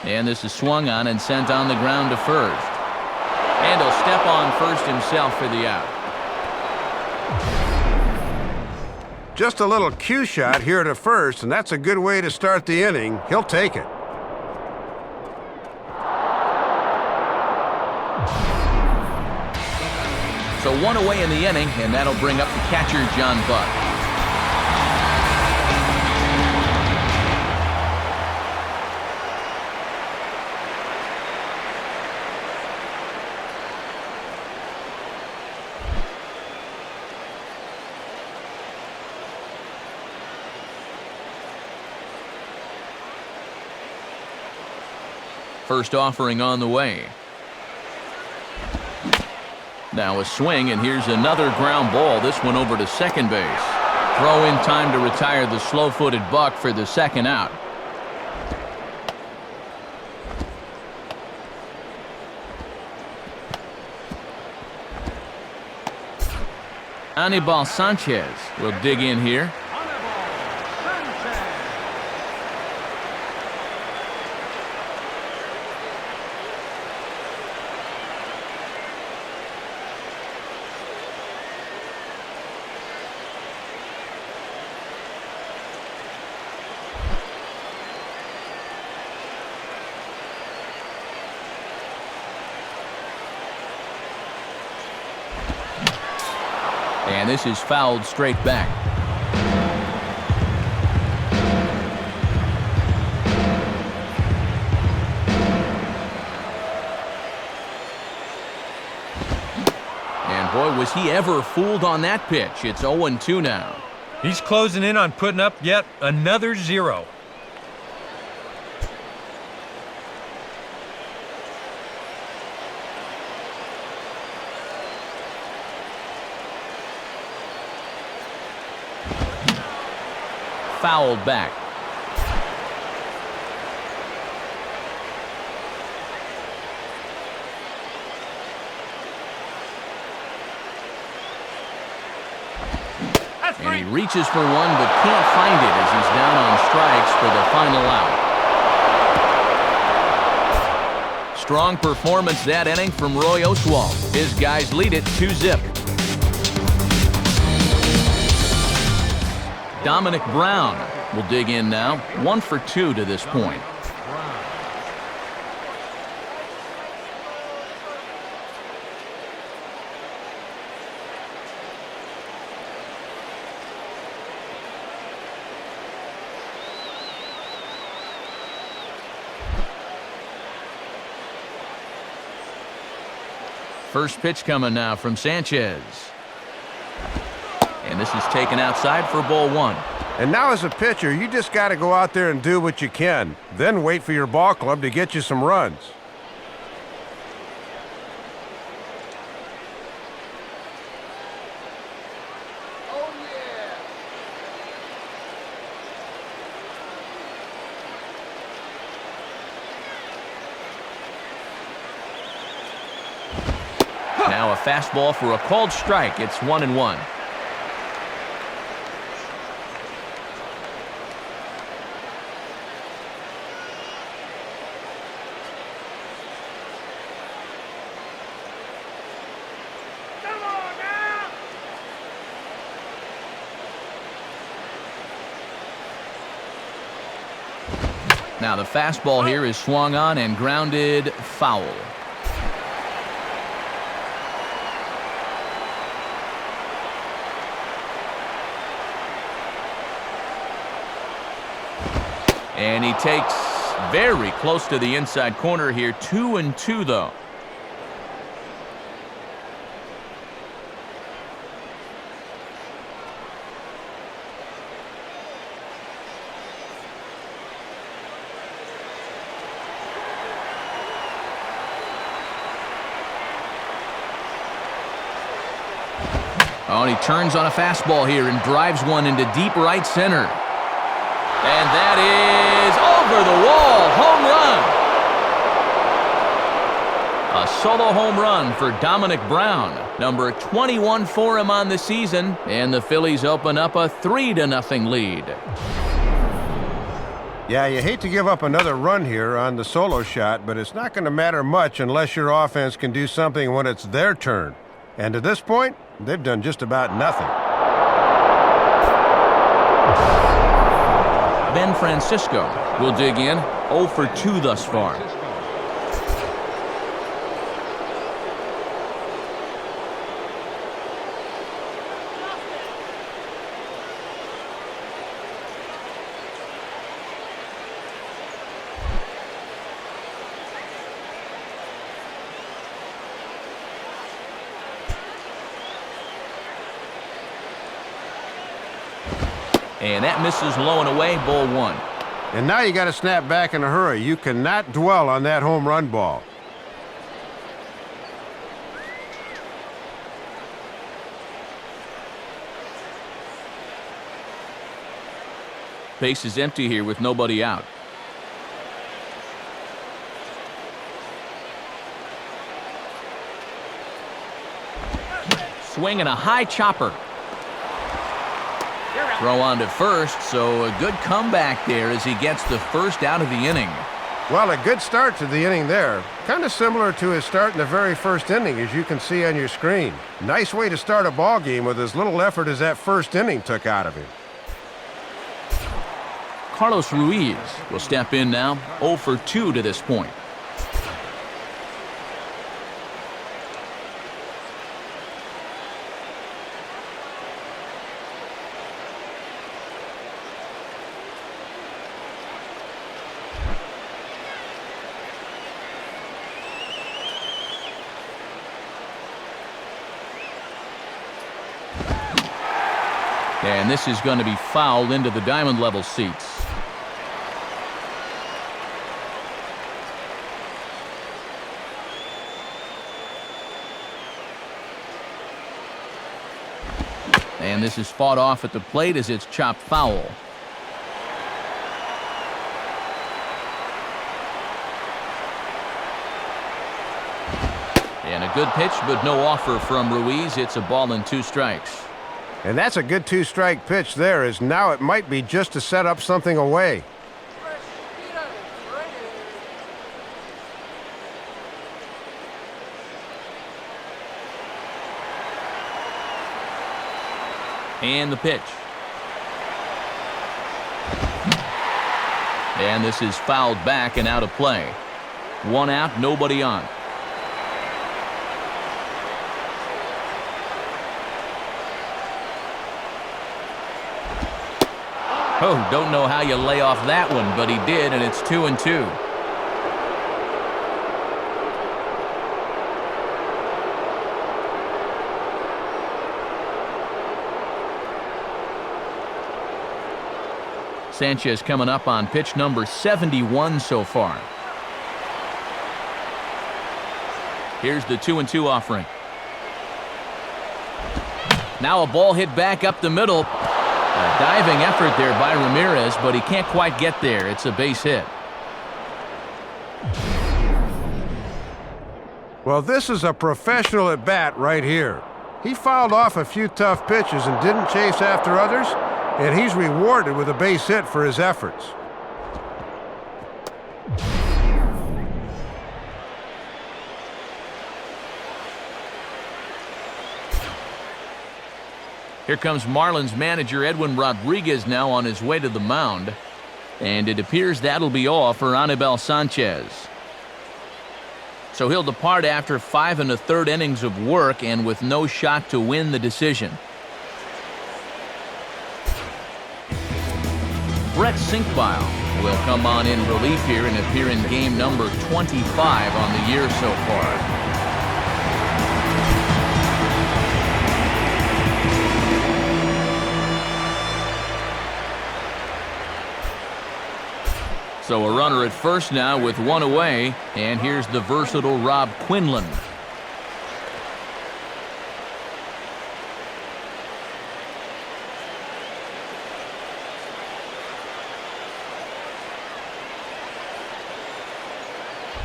And this is swung on and sent on the ground to first. And he'll step on first himself for the out.
Just a little cue shot here to first, and that's a good way to start the inning. He'll take it.
So one away in the inning, and that'll bring up the catcher, John Buck. First offering on the way. Now a swing, and here's another ground ball. This one over to second base. Throw in time to retire the slow-footed Buck for the second out. Anibal Sanchez will dig in here. And this is fouled straight back. And boy, was he ever fooled on that pitch. It's 0-2 now.
He's closing in on putting up yet another 0.
Fouled back. And he reaches for one but can't find it as he's down on strikes for the final out. Strong performance that inning from Roy Oswalt. His guys lead it 2-0. Dominic Brown will dig in now. 1 for 2 to this point. First pitch coming now from Sanchez. And this is taken outside for ball one.
And now as a pitcher, you just got to go out there and do what you can. Then wait for your ball club to get you some runs.
Now a fastball for a called strike. It's 1-1. Now the fastball here is swung on and grounded foul. And he takes very close to the inside corner here. 2-2 though. Oh, and he turns on a fastball here and drives one into deep right center. And that is over the wall. Home run. A solo home run for Dominic Brown. Number 21 for him on the season. And the Phillies open up a 3-0 lead.
Yeah, you hate to give up another run here on the solo shot, but it's not going to matter much unless your offense can do something when it's their turn. And to this point, they've done just about nothing.
Ben Francisco will dig in. 0 for 2 thus far. And that misses low and away, ball 1.
And now you got to snap back in a hurry. You cannot dwell on that home run ball.
Base is empty here with nobody out. Swing and a high chopper. Throw on to first, so a good comeback there as he gets the first out of the inning.
Well, a good start to the inning there. Kind of similar to his start in the very first inning, as you can see on your screen. Nice way to start a ball game with as little effort as that first inning took out of him.
Carlos Ruiz will step in now, 0 for 2 to this point. And this is going to be fouled into the diamond level seats. And this is fought off at the plate as it's chopped foul. And a good pitch, but no offer from Ruiz. It's a ball and 2 strikes.
And that's a good 2-strike pitch there, as now it might be just to set up something away.
And the pitch. And this is fouled back and out of play. 1 out, nobody on. Oh, don't know how you lay off that one, but he did, and it's 2-2. Sanchez coming up on pitch number 71 so far. Here's the 2-2 offering. Now a ball hit back up the middle. A diving effort there by Ramirez, but he can't quite get there. It's a base hit.
Well, this is a professional at bat right here. He fouled off a few tough pitches and didn't chase after others, and he's rewarded with a base hit for his efforts.
Here comes Marlins manager Edwin Rodriguez now on his way to the mound. And it appears that'll be all for Anibal Sanchez. So he'll depart after 5 1/3 innings of work and with no shot to win the decision. Brett Sinkbile will come on in relief here and appear in game number 25 on the year so far. So a runner at first now with one away, and here's the versatile Rob Quinlan.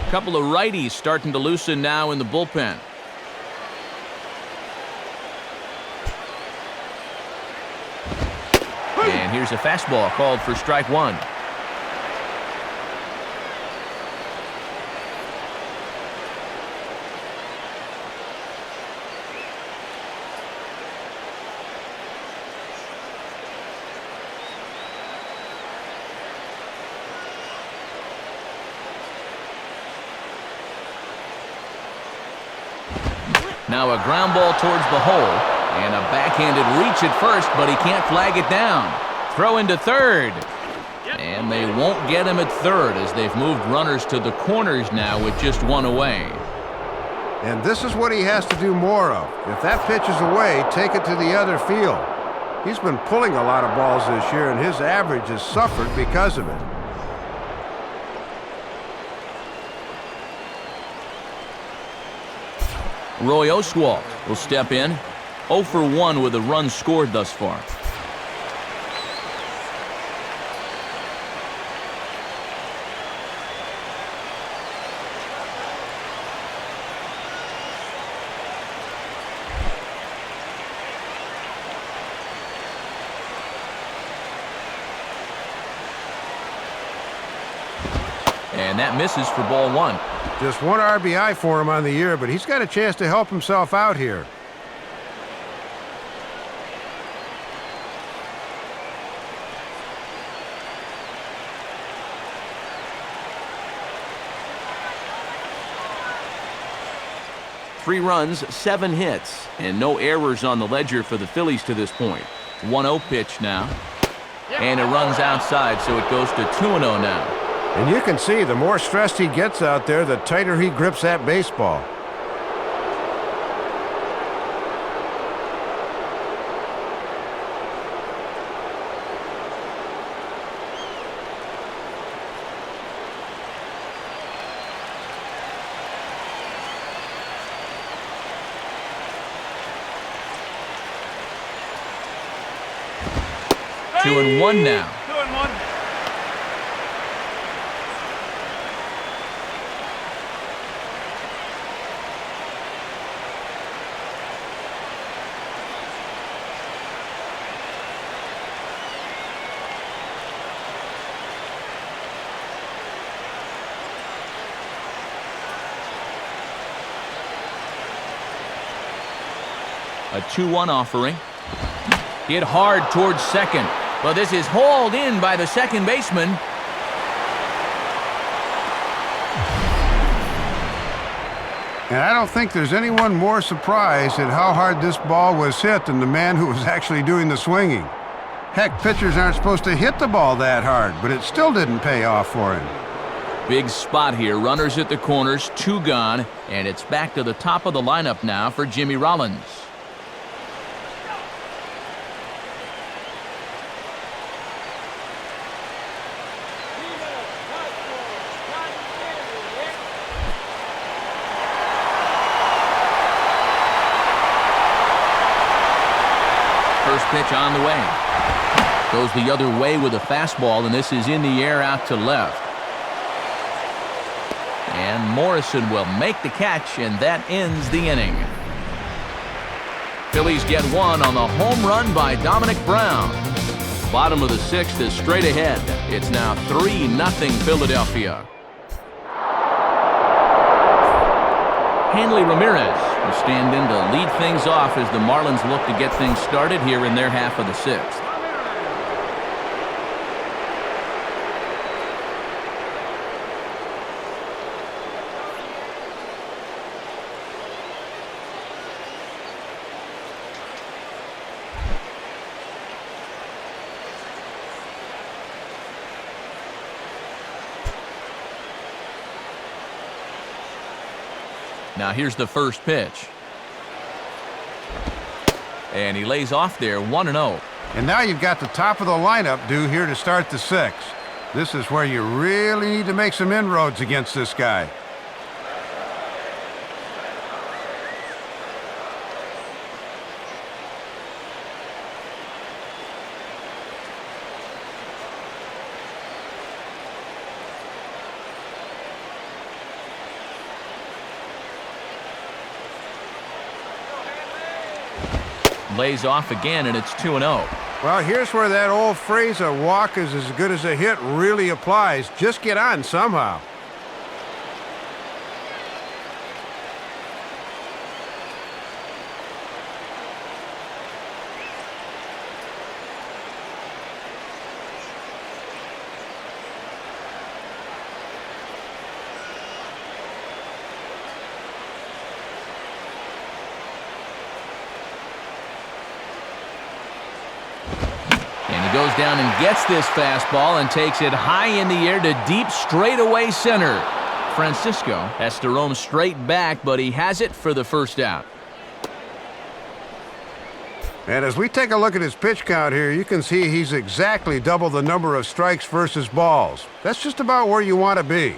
A couple of righties starting to loosen now in the bullpen. And here's a fastball called for strike one. Now a ground ball towards the hole, and a backhanded reach at first, but he can't flag it down. Throw into third, and they won't get him at third as they've moved runners to the corners now with just one away.
And this is what he has to do more of. If that pitch is away, take it to the other field. He's been pulling a lot of balls this year, and his average has suffered because of it.
Roy Oswalt will step in, 0 for 1 with a run scored thus far. And that misses for ball one.
Just one RBI for him on the year, but he's got a chance to help himself out here.
Three runs, 7 hits, and no errors on the ledger for the Phillies to this point. 1-0 pitch now. And it runs outside, so it goes to 2-0 now.
And you can see the more stressed he gets out there, the tighter he grips that baseball.
Hey! 2-1 now.
2-1.
A 2-1 offering. Hit hard towards second. But this is hauled in by the second baseman.
And I don't think there's anyone more surprised at how hard this ball was hit than the man who was actually doing the swinging. Heck, pitchers aren't supposed to hit the ball that hard, but it still didn't pay off for him.
Big spot here. Runners at the corners, 2 gone, and it's back to the top of the lineup now for Jimmy Rollins. First pitch on the way. Goes the other way with a fastball, and this is in the air out to left. And Morrison will make the catch, and that ends the inning. Phillies get one on the home run by Dominic Brown. Bottom of the 6th is straight ahead. It's now 3-0 Philadelphia. Hanley Ramirez will stand in to lead things off as the Marlins look to get things started here in their half of the 6th. Now here's the first pitch. And he lays off there, 1-0.
And now you've got the top of the lineup due here to start the sixth. This is where you really need to make some inroads against this guy.
Lays off again, and it's 2-0.
Well, here's where that old phrase, a walk is as good as a hit, really applies. Just get on somehow.
Goes down and gets this fastball and takes it high in the air to deep straightaway center. Francisco has to roam straight back, but he has it for the first out.
And as we take a look at his pitch count here, you can see he's exactly double the number of strikes versus balls. That's just about where you want to be.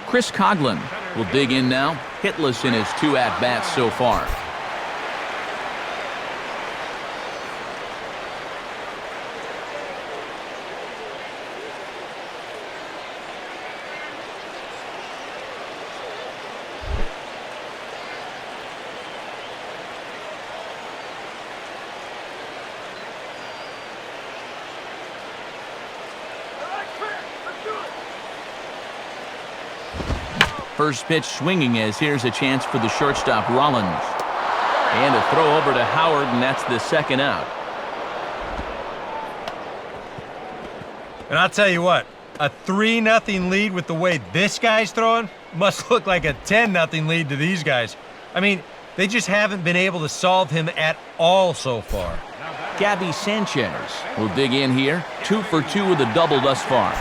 Chris Coughlin will dig in now, hitless in his 2 at-bats so far. First pitch swinging as here's a chance for the shortstop Rollins. And a throw over to Howard, and that's the second out.
And I'll tell you what, a 3-0 lead with the way this guy's throwing must look like a 10-0 lead to these guys. I mean, they just haven't been able to solve him at all so far.
Gabby Sanchez will dig in here, 2 for 2 with a double thus far.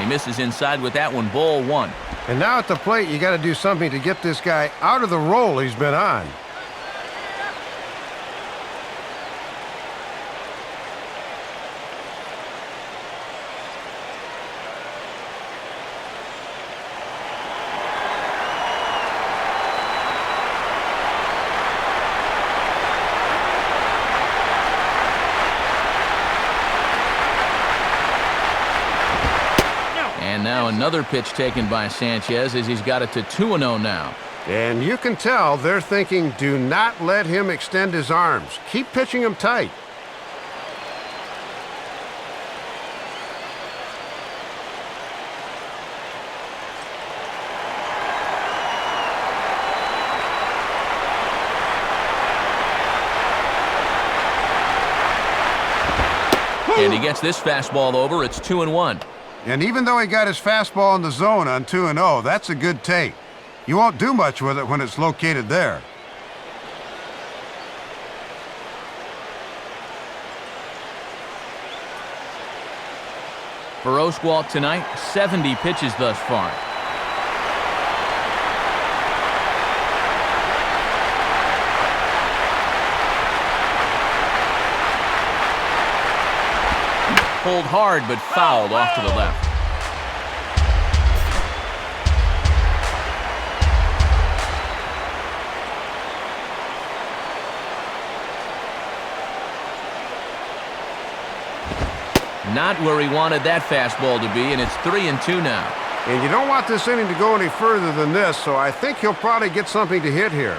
Misses inside with that one, ball 1.
And now at the plate, you got to do something to get this guy out of the role he's been on.
Now another pitch taken by Sanchez as he's got it to 2-0 now.
And you can tell they're thinking, do not let him extend his arms. Keep pitching him tight.
And he gets this fastball over. It's 2-1.
And even though he got his fastball in the zone on 2-0, that's a good take. You won't do much with it when it's located there.
For Oshwalt tonight, 70 pitches thus far. Pulled hard, but fouled off to the left. Not where he wanted that fastball to be, and it's 3-2 now.
And you don't want this inning to go any further than this, so I think he'll probably get something to hit here.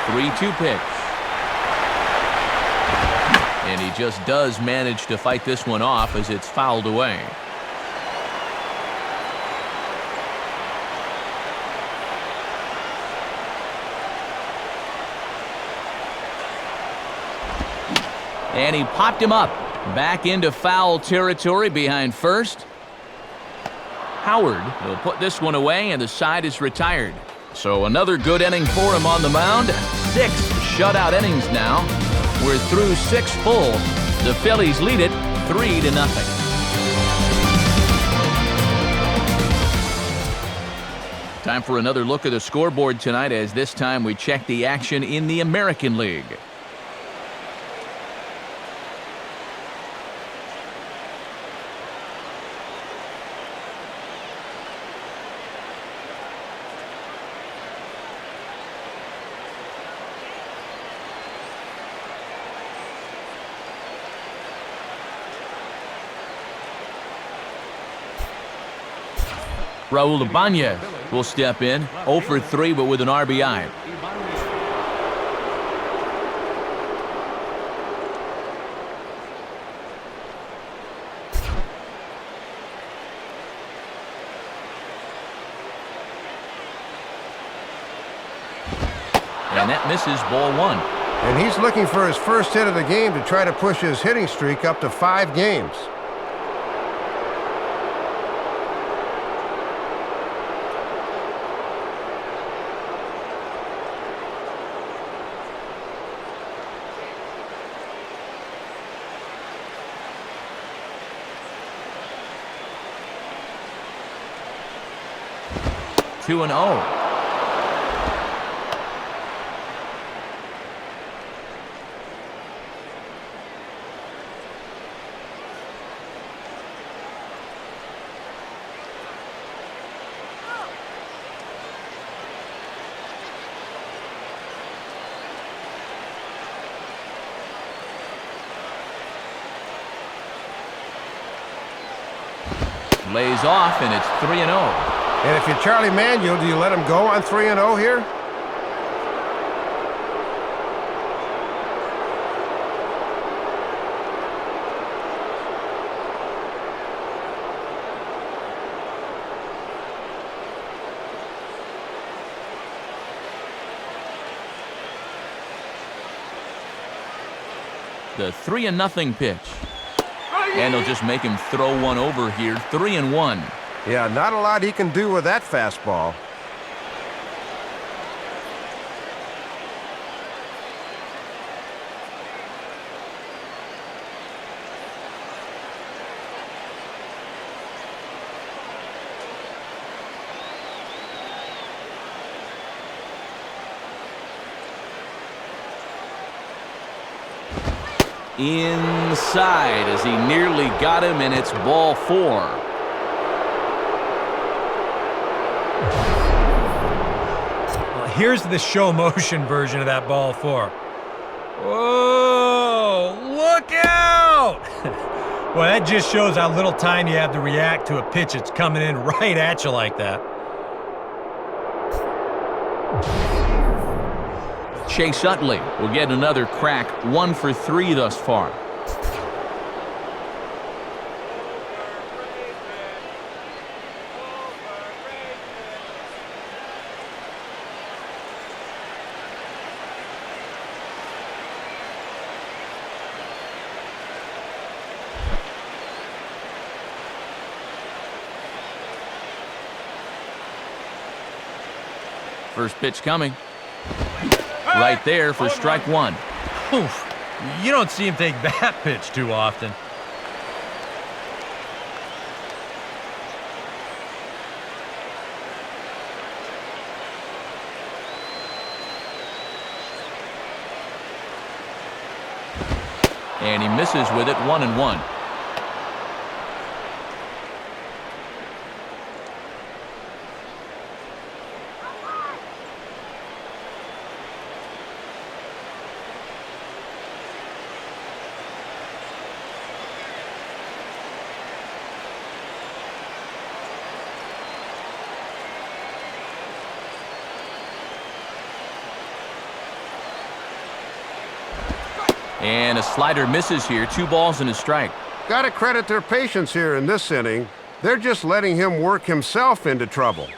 3-2 pitch. And he just does manage to fight this one off as it's fouled away. And he popped him up. Back into foul territory behind first. Howard will put this one away, and the side is retired. So another good inning for him on the mound. 6 shutout innings now. We're through 6 full. The Phillies lead it 3-0. Time for another look at the scoreboard tonight, as this time we check the action in the American League. Raul Ibanez will step in, 0 for 3, but with an RBI. And that misses, ball 1.
And he's looking for his first hit of the game to try to push his hitting streak up to 5 games.
Two and 0. Lays off, and it's 3-0.
And if you're Charlie Manuel, do you let him go on 3-0 here?
The 3-0 pitch. And they'll just make him throw one over here. 3-1.
Yeah, not a lot he can do with that fastball.
Inside as he nearly got him, and it's ball 4.
Well, here's the show motion version of that ball 4. Whoa, look out! Well, that just shows how little time you have to react to a pitch that's coming in right at you like that.
Chase Utley will get another crack, 1 for 3 thus far. First pitch coming. Right there for strike 1.
Oof. You don't see him take that pitch too often.
And he misses with it, 1-1. And a slider misses here. 2 balls and a strike.
Gotta credit their patience here in this inning. They're just letting him work himself into trouble.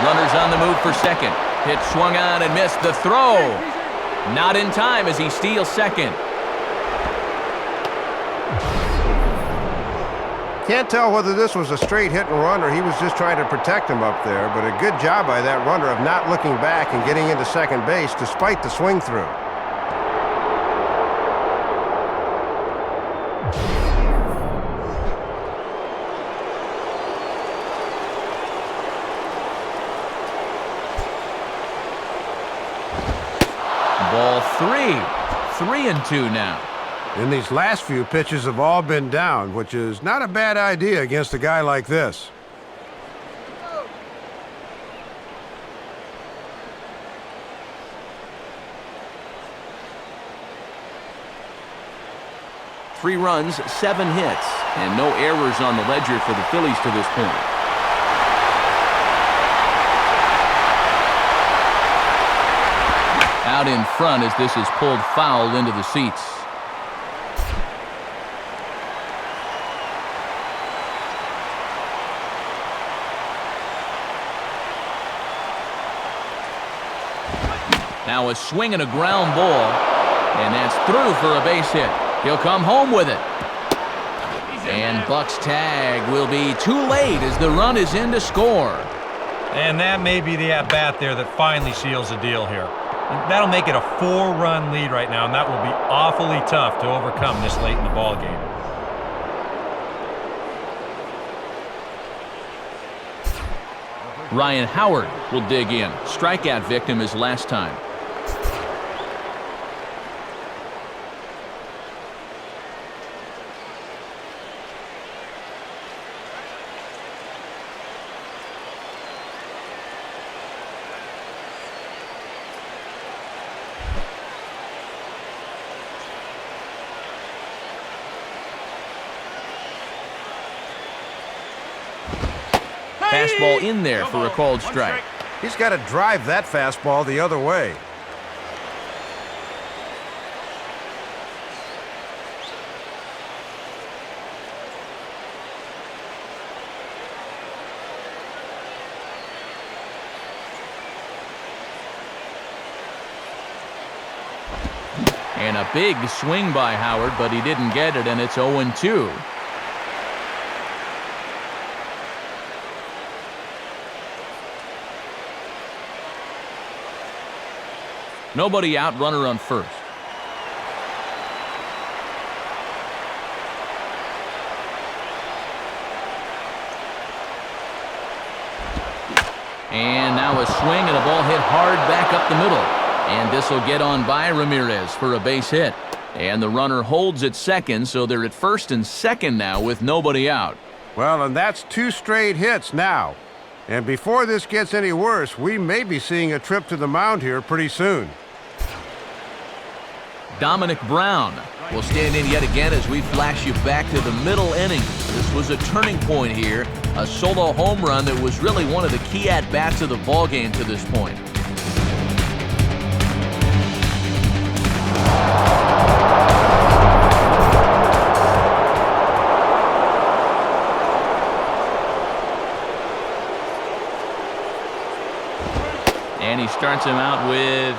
Runners on the move for second. Pitch swung on and missed. The throw. Not in time as he steals second.
Can't tell whether this was a straight hit and run or he was just trying to protect him up there, but a good job by that runner of not looking back and getting into second base despite the swing through.
Ball 3. 3-2 now.
And these last few pitches have all been down, which is not a bad idea against a guy like this.
Three runs, 7 hits, and no errors on the ledger for the Phillies to this point. Out in front as this is pulled foul into the seats. Now a swing and a ground ball, and that's through for a base hit. He'll come home with it. And Buck's tag will be too late as the run is in to score.
And that may be the at-bat there that finally seals the deal here. And that'll make it a 4-run lead right now, and that will be awfully tough to overcome this late in the ball game.
Ryan Howard will dig in. Strikeout victim his last time. Fastball in there for a called strike.
He's got to drive that fastball the other way.
And a big swing by Howard, but he didn't get it, and it's 0-2. Nobody out, runner on first. And now a swing and a ball hit hard back up the middle. And this will get on by Ramirez for a base hit. And the runner holds at second, so they're at first and second now with nobody out.
Well, and that's 2 straight hits now. And before this gets any worse, we may be seeing a trip to the mound here pretty soon.
Dominic Brown will stand in yet again as we flash you back to the middle innings. This was a turning point here, a solo home run that was really one of the key at-bats of the ballgame to this point. And he starts him out with,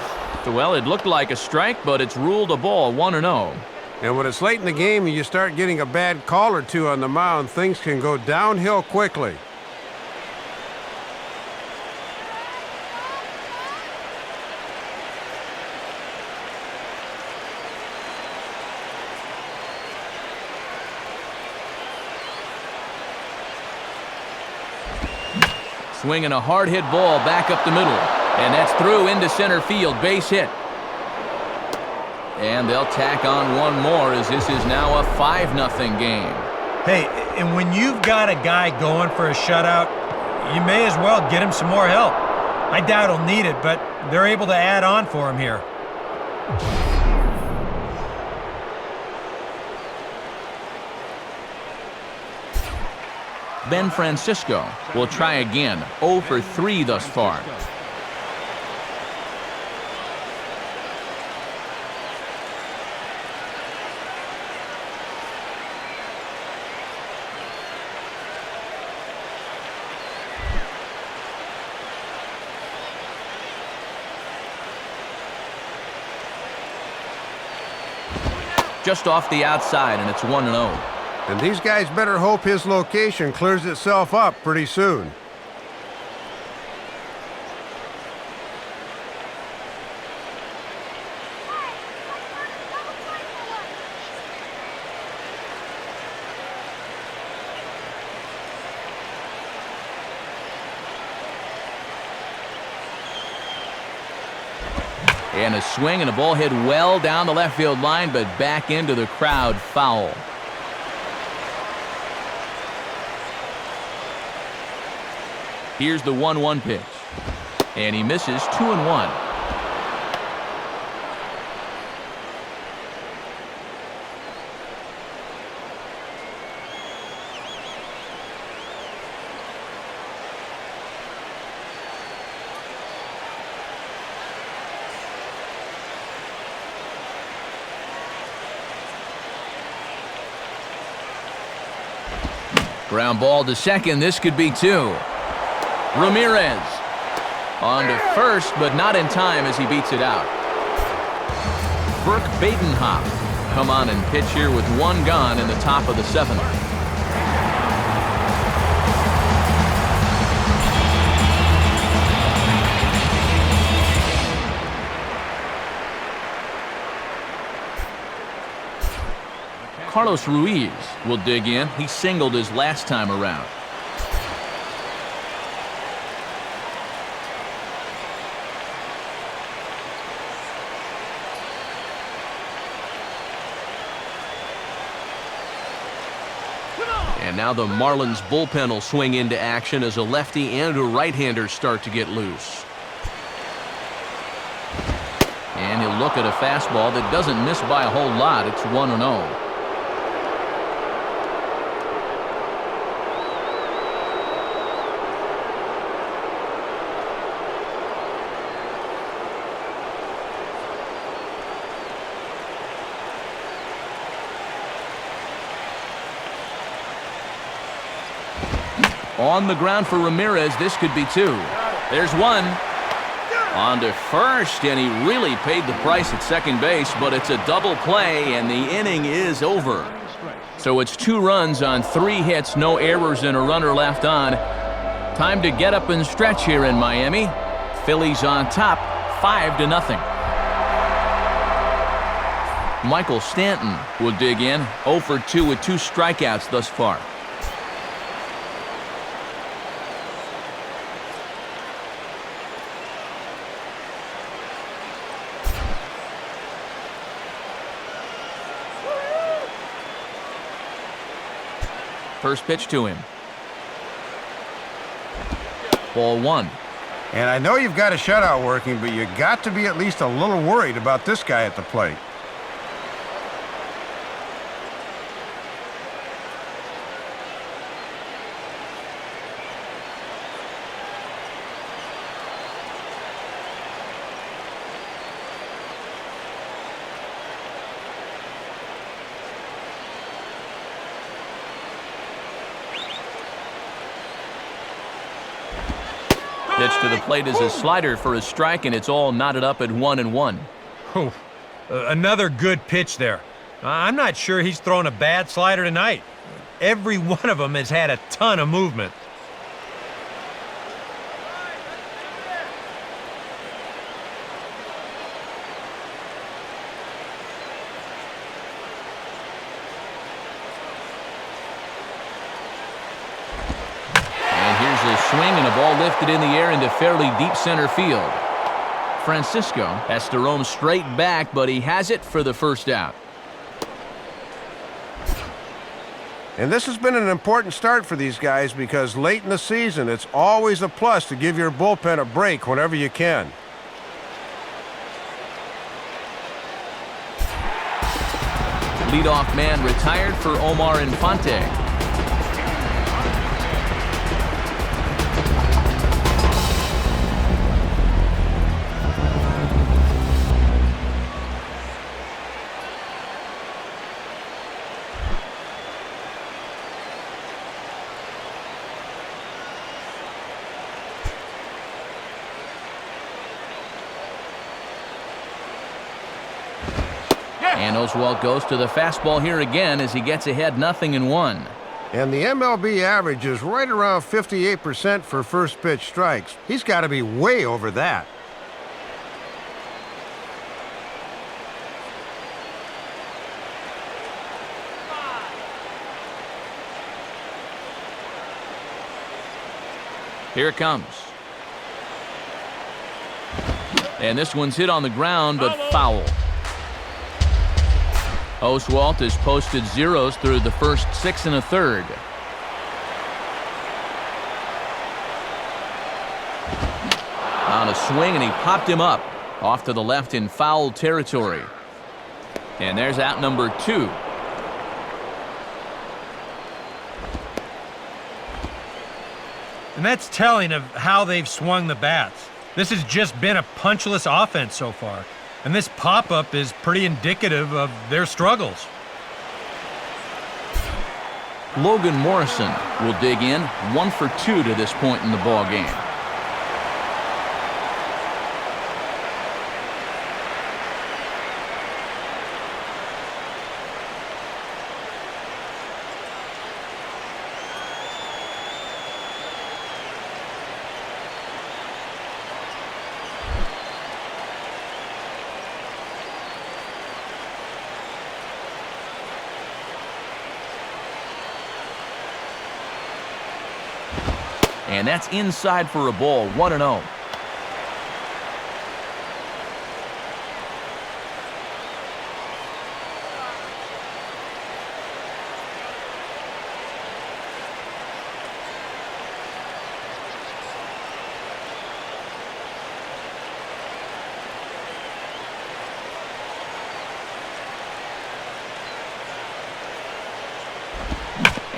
well, it looked like a strike, but it's ruled a ball, 1-0.
And when it's late in the game and you start getting a bad call or two on the mound, things can go downhill quickly.
Swinging a hard hit ball back up the middle. And that's through into center field, base hit. And they'll tack on one more as this is now a 5-0 game.
Hey, and when you've got a guy going for a shutout, you may as well get him some more help. I doubt he'll need it, but they're able to add on for him here.
Ben Francisco will try again. 0 for 3 thus far. Just off the outside, and it's 1-0.
And these guys better hope his location clears itself up pretty soon.
And a swing and a ball hit well down the left field line, but back into the crowd, foul. Here's the 1-1 pitch. And he misses 2-1. Ground ball to second. This could be 2. Ramirez on to first, but not in time as he beats it out. Burke Badenhop come on and pitch here with 1 gone in the top of the 7th. Carlos Ruiz will dig in. He singled his last time around. And now the Marlins bullpen will swing into action as a lefty and a right-hander start to get loose. And he'll look at a fastball that doesn't miss by a whole lot. It's 1-0. On the ground for Ramirez, this could be 2. There's 1. On to first, and he really paid the price at second base, but it's a double play, and the inning is over. So it's 2 runs on 3 hits, no errors, and a runner left on. Time to get up and stretch here in Miami. Phillies on top, 5-0. Michael Stanton will dig in, 0 for 2 with 2 strikeouts thus far. First pitch to him. Ball 1.
And I know you've got a shutout working, but you got to be at least a little worried about this guy at the plate.
Pitch to the plate is a slider for a strike, and it's all knotted up at 1-1.
Oh, another good pitch there. I'm not sure he's thrown a bad slider tonight. Every one of them has had a ton of movement.
Swing and a ball lifted in the air into fairly deep center field. Francisco has to roam straight back, but he has it for the first out.
And this has been an important start for these guys because late in the season, it's always a plus to give your bullpen a break whenever you can.
Leadoff man retired for Omar Infante. And Oswalt goes to the fastball here again as he gets ahead 0-1.
And the MLB average is right around 58% for first pitch strikes. He's got to be way over that.
Here it comes. And this one's hit on the ground, but foul. Oswalt has posted zeros through the first 6 1/3. On a swing, and he popped him up off to the left in foul territory. And there's out number 2.
And that's telling of how they've swung the bats. This has just been a punchless offense so far. And this pop-up is pretty indicative of their struggles.
Logan Morrison will dig in, 1 for 2 to this point in the ball game. And that's inside for a ball, 1-0.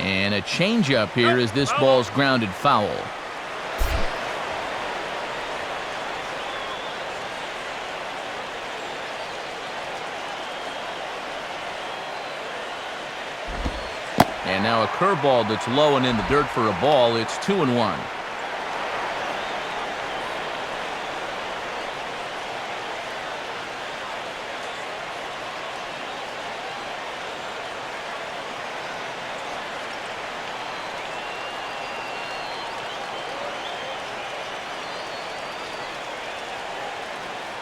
And a changeup here as this ball's grounded foul. And now a curveball that's low and in the dirt for a ball. It's 2-1.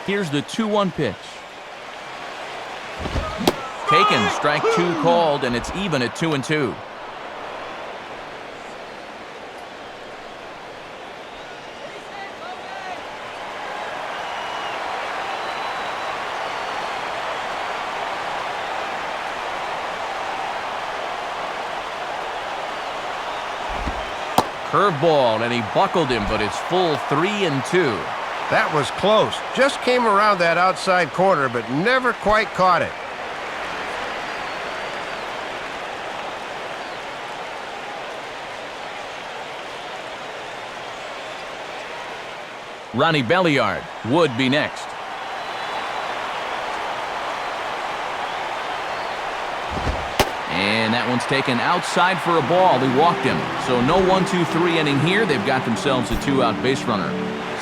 Here's the 2-1 pitch. Taken, strike 2 called, and it's even at 2-2. Curveball, and he buckled him, but it's full 3-2.
That was close. Just came around that outside corner, but never quite caught it.
Ronnie Belliard would be next. And that one's taken outside for a ball. He walked him. So no 1-2-3 inning here. They've got themselves a 2-out base runner.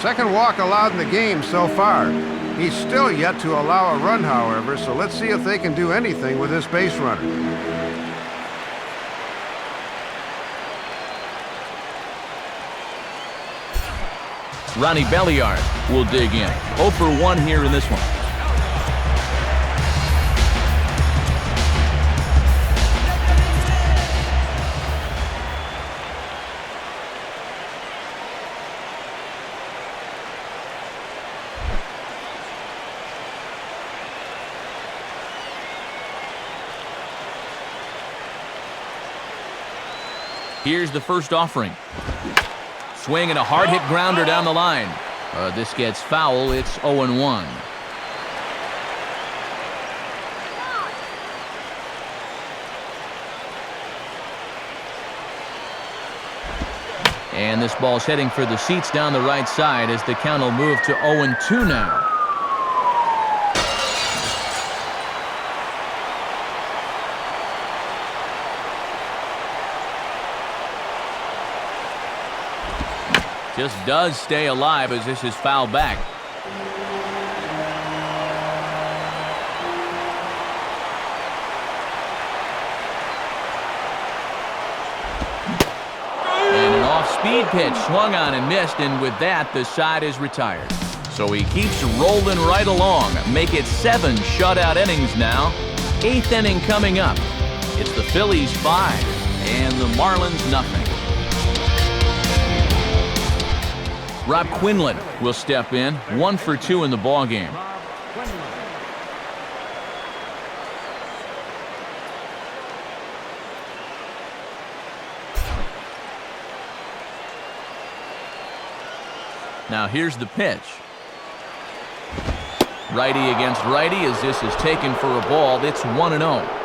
Second walk allowed in the game so far. He's still yet to allow a run, however, so let's see if they can do anything with this base runner.
Ronnie Belliard will dig in. 0 for 1 here in this one. Here's the first offering. Swing and a hard hit grounder down the line. This gets foul. It's 0-1. And this ball's heading for the seats down the right side as the count will move to 0-2 now. Just does stay alive as this is fouled back. And an off-speed pitch swung on and missed, and with that, the side is retired. So he keeps rolling right along. Make it 7 shutout innings now. 8th inning coming up. It's the Phillies 5 and the Marlins nothing. Rob Quinlan will step in, 1 for 2 in the ballgame.
Rob Quinlan.
Now here's the pitch. Righty against righty as this is taken for a ball. It's 1-0.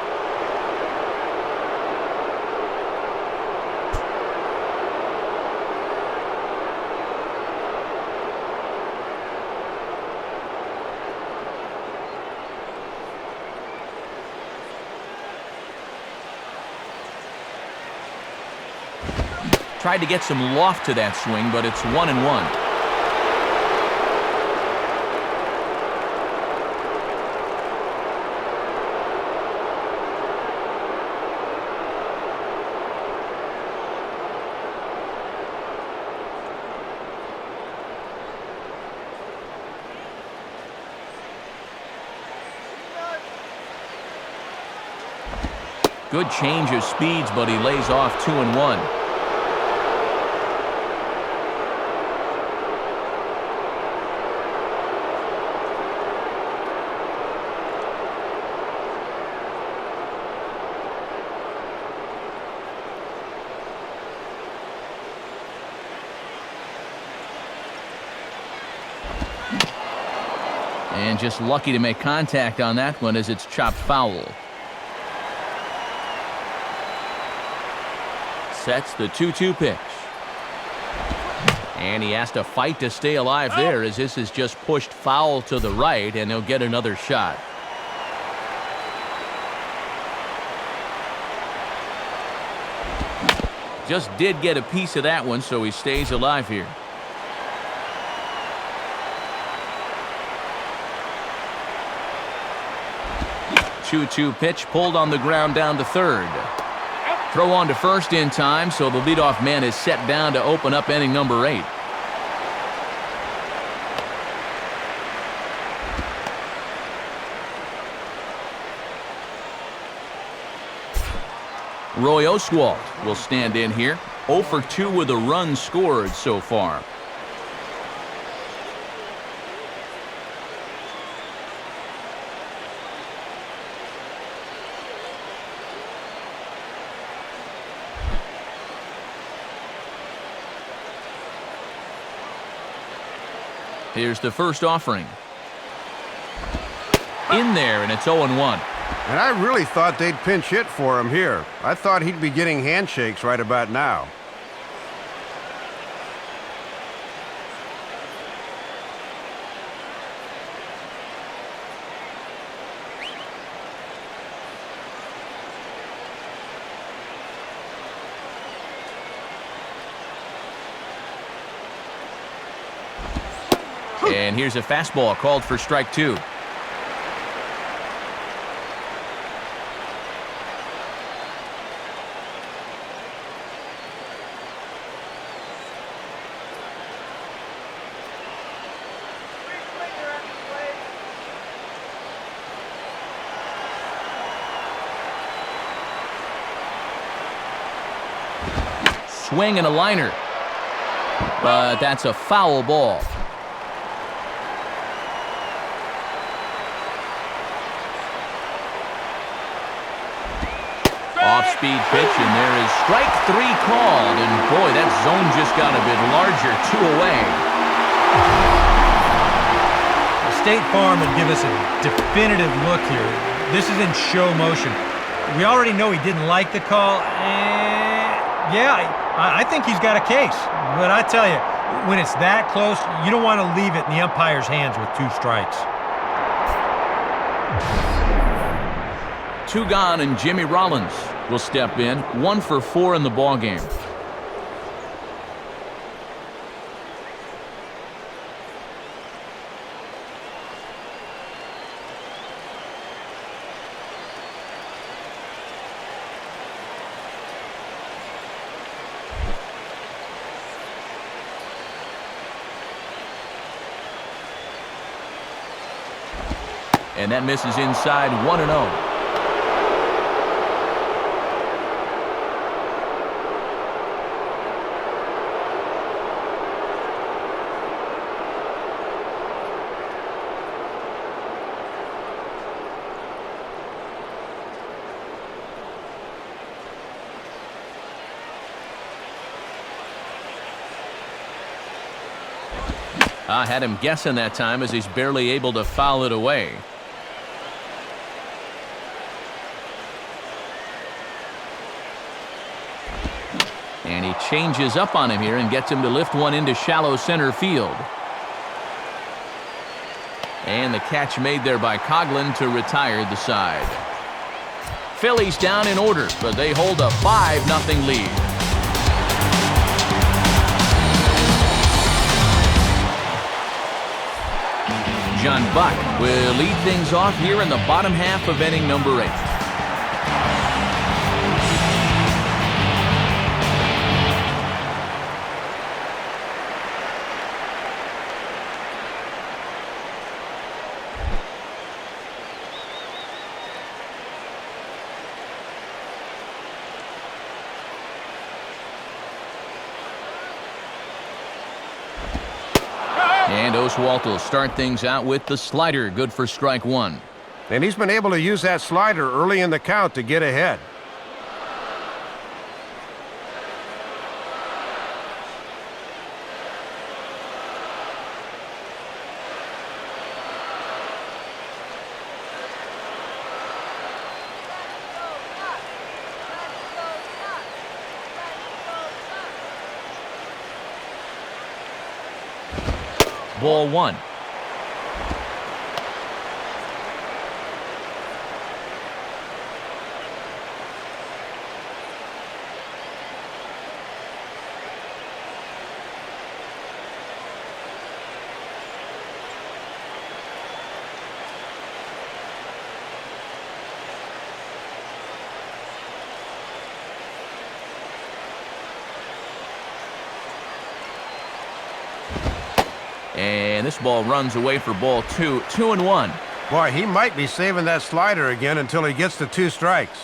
Tried to get some loft to that swing, but it's 1-1. Good change of speeds, but he lays off 2-1. And just lucky to make contact on that one as it's chopped foul. Sets the 2-2 pitch. And he has to fight to stay alive there as this is just pushed foul to the right, and he'll get another shot. Just did get a piece of that one, so he stays alive here. Two-2 pitch pulled on the ground down to third. Throw on to first in time, so the leadoff man is set down to open up inning number 8. Roy Oswalt will stand in here, 0 for 2 with a run scored so far. Here's the first offering. In there, and it's 0-1.
And I really thought they'd pinch hit for him here. I thought he'd be getting handshakes right about now.
And here's a fastball called for strike 2. Swing and a liner. But that's a foul ball. Off-speed pitch, and there is strike 3 called. And boy, that zone just got a bit larger. 2 away.
State Farm would give us a definitive look here. This is in show motion. We already know he didn't like the call. Yeah, I think he's got a case. But I tell you, when it's that close, you don't want to leave it in the umpire's hands with 2 strikes.
2 gone, and Jimmy Rollins will step in. 1 for 4 in the ballgame. And that misses inside. 1-0. I had him guessing that time as he's barely able to foul it away. And he changes up on him here and gets him to lift one into shallow center field. And the catch made there by Coughlin to retire the side. Phillies down in order, but they hold a 5-0 lead. John Buck will lead things off here in the bottom half of inning number 8. And Oswalt will start things out with the slider, good for strike 1.
And he's been able to use that slider early in the count to get ahead.
Ball 1. And this ball runs away for ball 2. 2-1.
Boy, he might be saving that slider again until he gets to 2 strikes.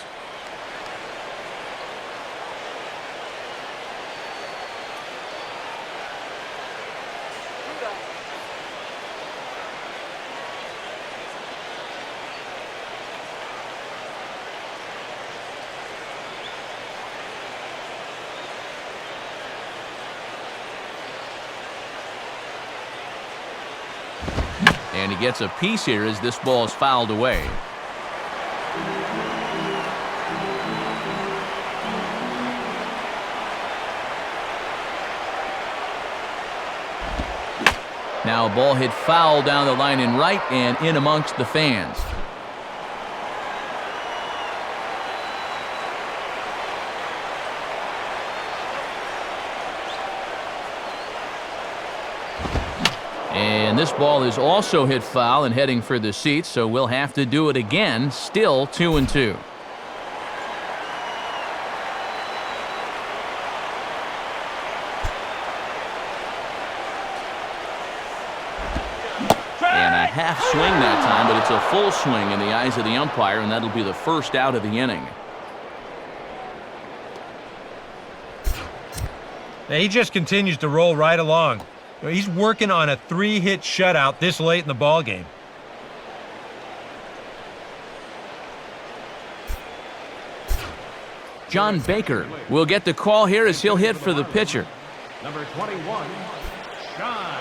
And he gets a piece here as this ball is fouled away. Now a ball hit foul down the line in right and in amongst the fans. And this ball is also hit foul and heading for the seats, so we'll have to do it again. Still 2-2. And a half swing that time, but it's a full swing in the eyes of the umpire, and that'll be the first out of the inning.
Now he just continues to roll right along. He's working on a 3-hit shutout this late in the ballgame.
John Baker will get the call here as he'll hit for the pitcher.
Number 21, John.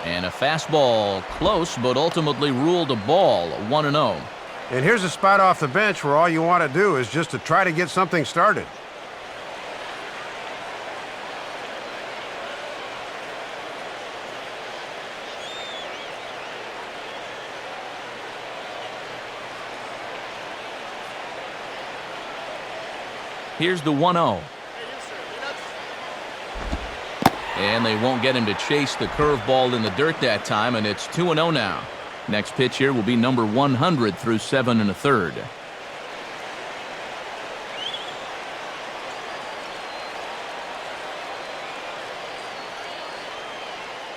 And a fastball close, but ultimately ruled a ball, 1-0.
And here's a spot off the bench where all you want to do is just to try to get something started.
Here's the 1-0. And they won't get him to chase the curveball in the dirt that time, and it's 2-0 now. Next pitch here will be number 100 through 7 1/3.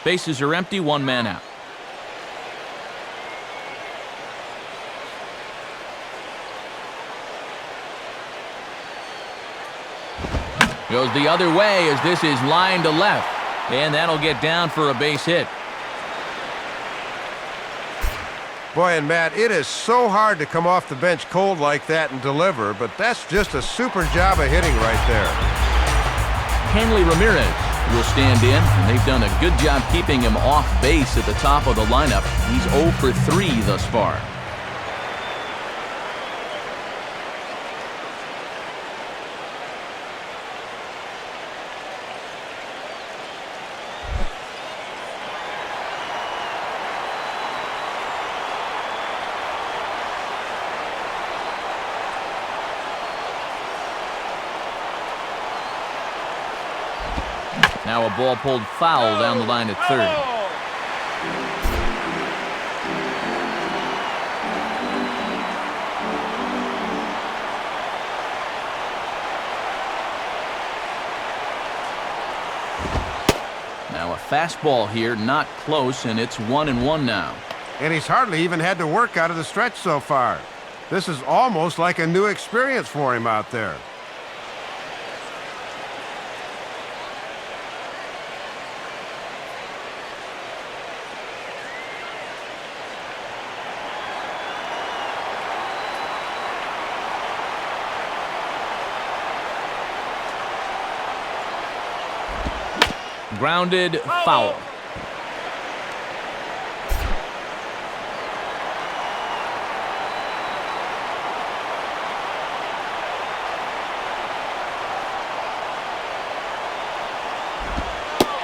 Bases are empty, 1 man out. Goes the other way as this is line to left. And that'll get down for a base hit.
Boy, and Matt, it is so hard to come off the bench cold like that and deliver, but that's just a super job of hitting right there.
Hanley Ramirez will stand in, and they've done a good job keeping him off base at the top of the lineup. He's 0 for 3 thus far. Now a ball pulled foul down the line at third. Now a fastball here, not close, and it's 1-1 now.
And he's hardly even had to work out of the stretch so far. This is almost like a new experience for him out there.
Grounded, foul.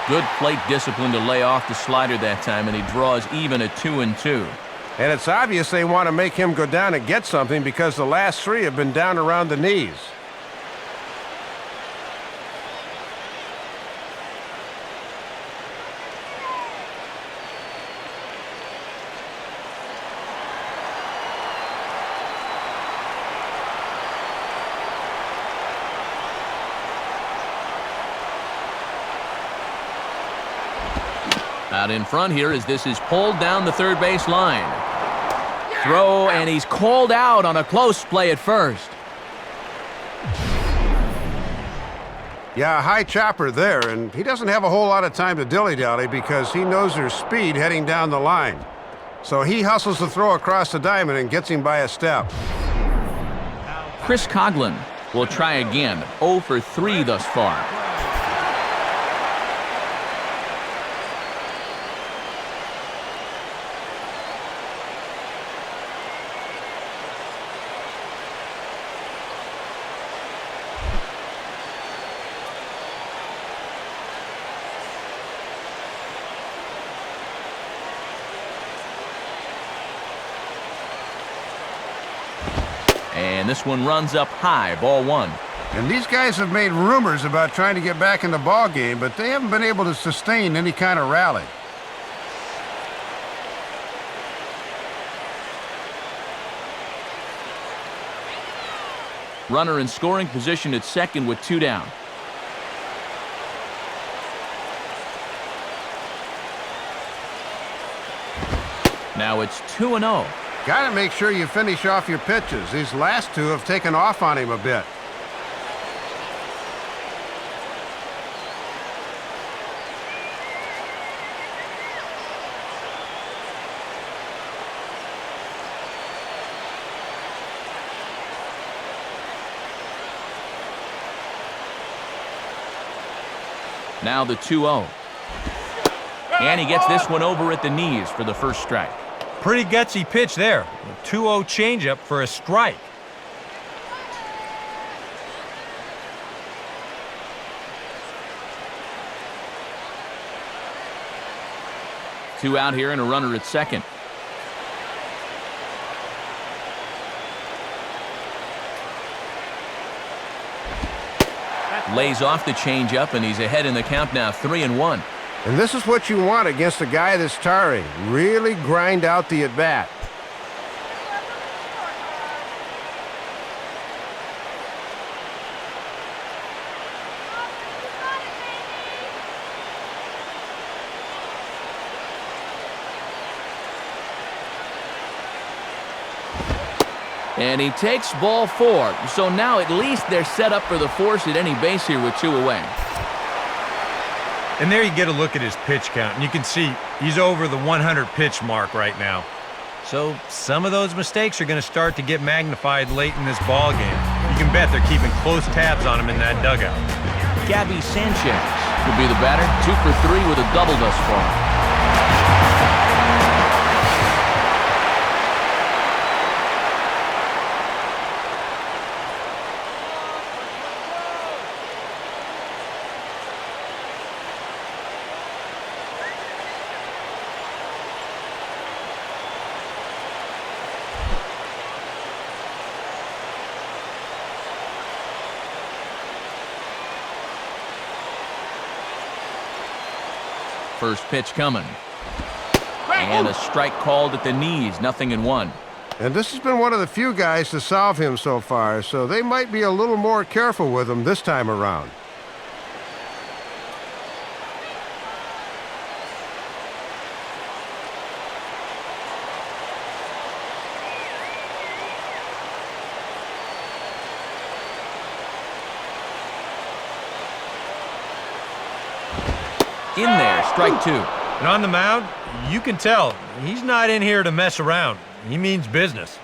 Good plate discipline to lay off the slider that time, and he draws even at 2-2.
And it's obvious they want to make him go down and get something because the last 3 have been down around the knees.
Out in front here as this is pulled down the third base line. Throw, and he's called out on a close play at first.
Yeah, a high chopper there, and he doesn't have a whole lot of time to dilly-dally because he knows there's speed heading down the line. So he hustles the throw across the diamond and gets him by a step.
Chris Coughlin will try again, 0 for 3 thus far. And this one runs up high, ball 1.
And these guys have made rumors about trying to get back in the ball game, but they haven't been able to sustain any kind of rally.
Runner in scoring position at second with 2 down. Now it's 2-0.
Got to make sure you finish off your pitches. These last two have taken off on him a bit.
Now the 2-0. And he gets this one over at the knees for the first strike.
Pretty gutsy pitch there. A 2-0 changeup for a strike.
Two out here and a runner at second. Lays off the changeup, and he's ahead in the count now, 3-1.
And this is what you want against a guy that's tiring. Really grind out the at-bat.
And he takes ball 4. So now at least they're set up for the force at any base here with 2 away.
And there you get a look at his pitch count, and you can see he's over the 100 pitch mark right now. So some of those mistakes are going to start to get magnified late in this ball game. You can bet they're keeping close tabs on him in that dugout.
Gabby Sanchez will be the batter, 2 for 3 with a double thus far. First pitch coming. And a strike called at the knees, 0-1.
And this has been one of the few guys to solve him so far, so they might be a little more careful with him this time around.
In there, strike 2.
And on the mound, you can tell he's not in here to mess around. He means business.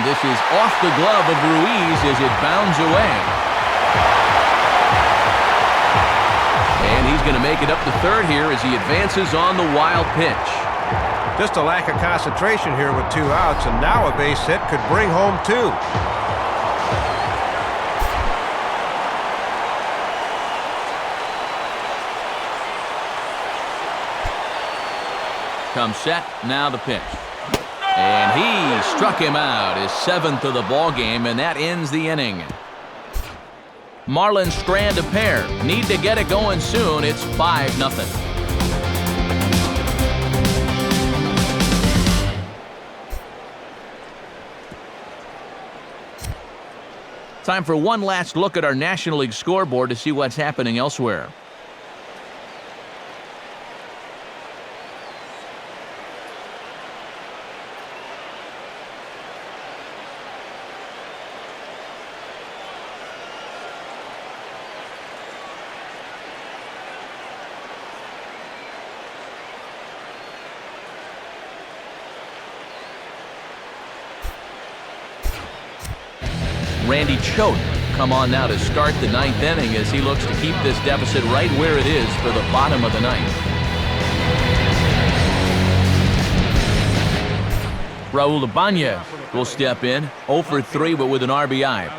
This is off the glove of Ruiz as it bounds away. And he's going to make it up to third here as he advances on the wild pitch.
Just a lack of concentration here with 2 outs, and now a base hit could bring home 2.
Comes set, now the pitch. And he struck him out, his 7th of the ball game, and that ends the inning. Marlins strand a pair. Need to get it going soon. It's 5-0. Time for one last look at our National League scoreboard to see what's happening elsewhere. Randy Choate come on now to start the 9th inning as he looks to keep this deficit right where it is for the bottom of the 9th. Raul Ibanez will step in, 0 for 3 but with an RBI.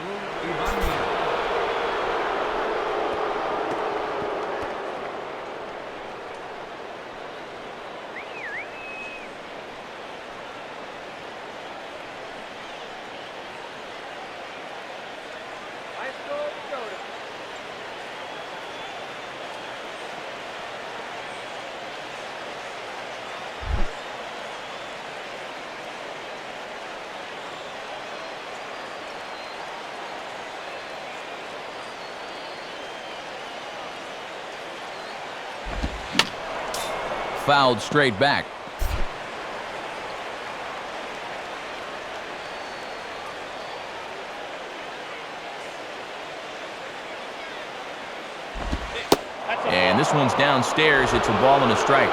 fouled straight back. And this one's downstairs. It's a ball and a strike.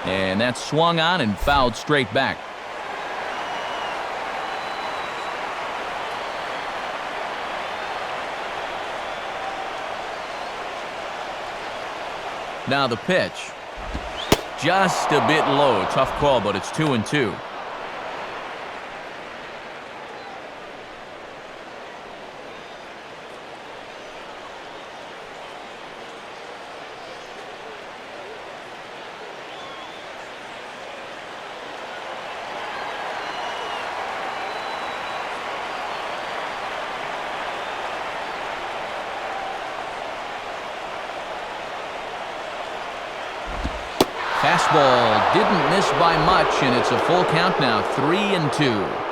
And that's swung on and fouled straight back. Now the pitch. Just a bit low. Tough call, but it's 2-2. Fastball didn't miss by much, and it's a full count now, 3-2.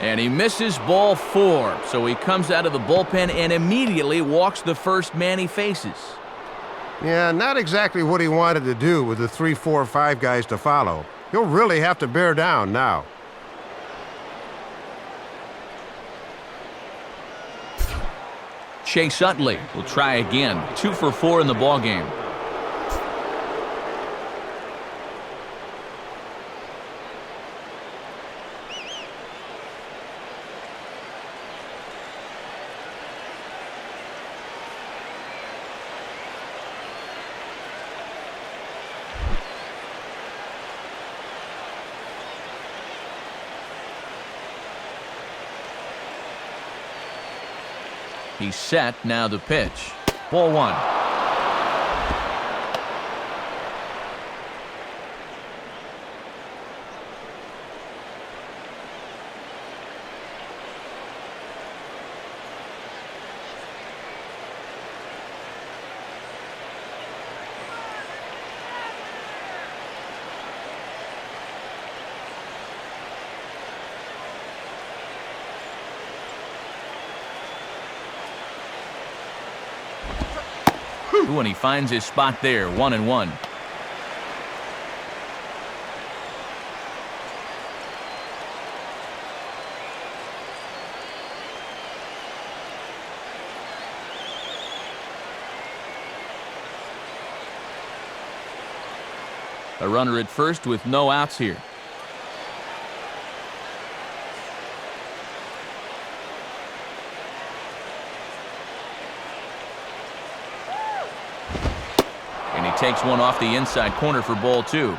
And he misses ball 4, so he comes out of the bullpen and immediately walks the first man he faces.
Yeah, not exactly what he wanted to do with the 3, 4, 5 guys to follow. He'll really have to bear down now.
Chase Utley will try again. 2 for 4 in the ballgame. He's set, now the pitch. Ball 1. And he finds his spot there, 1-1. A runner at first with no outs here. Takes one off the inside corner for ball 2.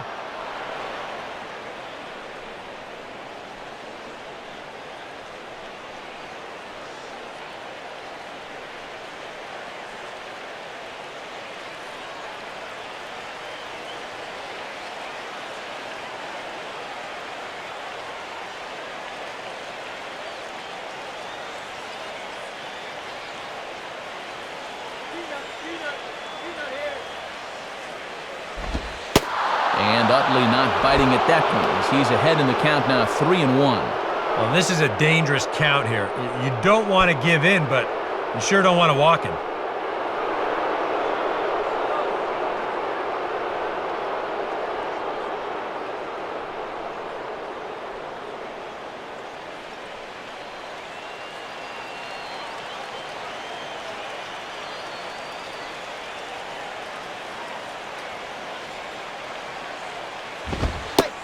And Utley not biting at that point as he's ahead in the count now, 3-1.
Well, this is a dangerous count here. You don't want to give in, but you sure don't want to walk him.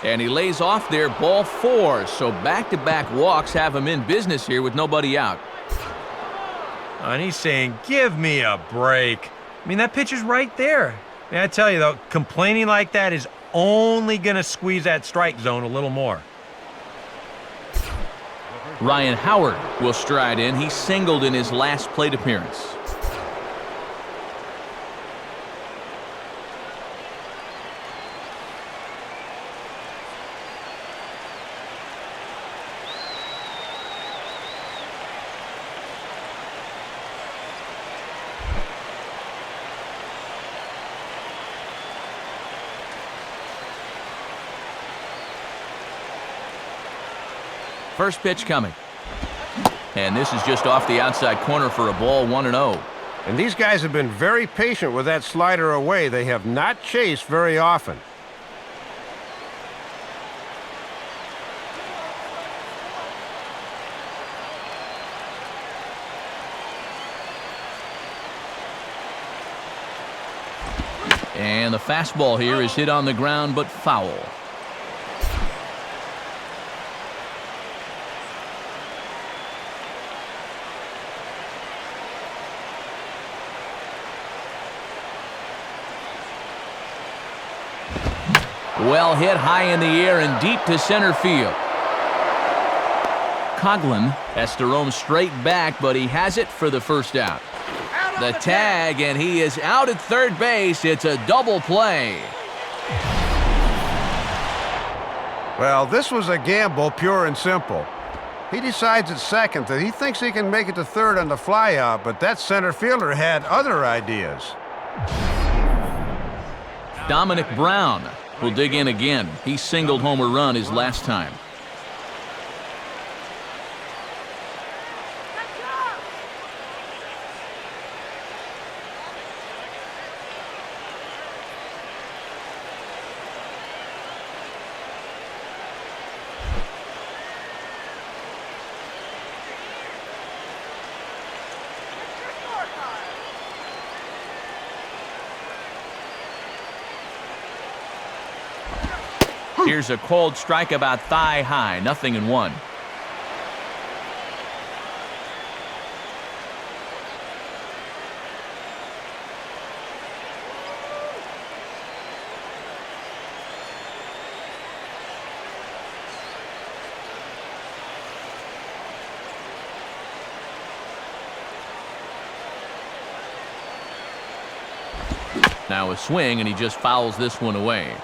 And he lays off there, ball 4. So back-to-back walks have him in business here with nobody out.
And he's saying, give me a break. I mean, that pitch is right there. I mean, I tell you, though, complaining like that is only going to squeeze that strike zone a little more.
Ryan Howard will stride in. He singled in his last plate appearance. First pitch coming. And this is just off the outside corner for a ball, 1-0.
And these guys have been very patient with that slider away. They have not chased very often.
And the fastball here is hit on the ground, but foul. Well hit high in the air and deep to center field. Coughlin has to roam straight back, but he has it for the first out. The tag, and he is out at third base. It's a double play.
Well, this was a gamble, pure and simple. He decides at second that he thinks he can make it to third on the flyout, but that center fielder had other ideas.
Dominic Brown will dig in again. He singled home a run his last time. Here's a cold strike about thigh high, 0-1. Now a swing, and he just fouls this one away.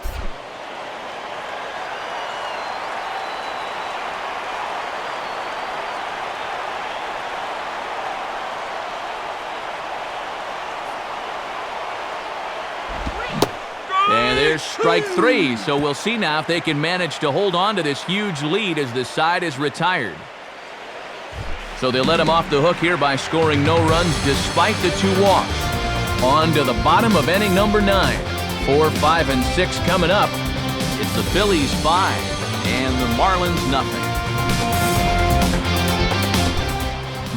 And there's strike three, so we'll see now if they can manage to hold on to this huge lead as the side is retired. So they let him off the hook here by scoring no runs despite the 2 walks. On to the bottom of inning number 9. 4, 5, and 6 coming up. It's the Phillies 5 and the Marlins nothing.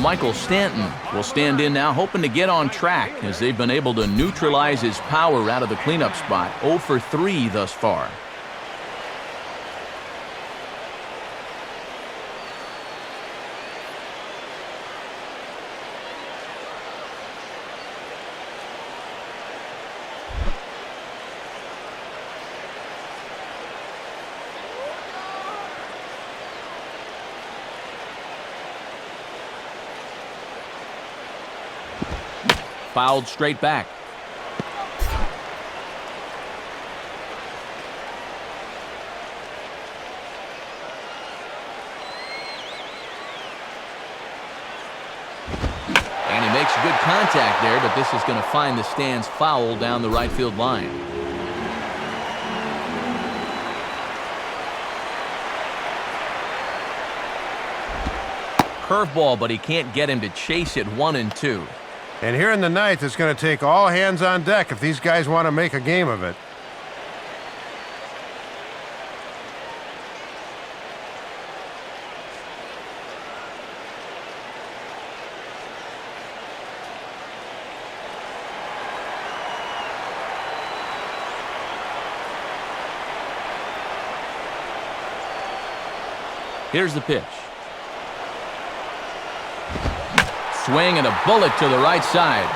Michael Stanton will stand in now, hoping to get on track as they've been able to neutralize his power out of the cleanup spot. 0 for 3 thus far. Fouled straight back. And he makes good contact there, but this is going to find the stands foul down the right field line. Curveball, but he can't get him to chase it. 1 and 2.
And here in the ninth, it's going to take all hands on deck if these guys want to make a game of it.
Here's the pitch. swing and a bullet to the right side.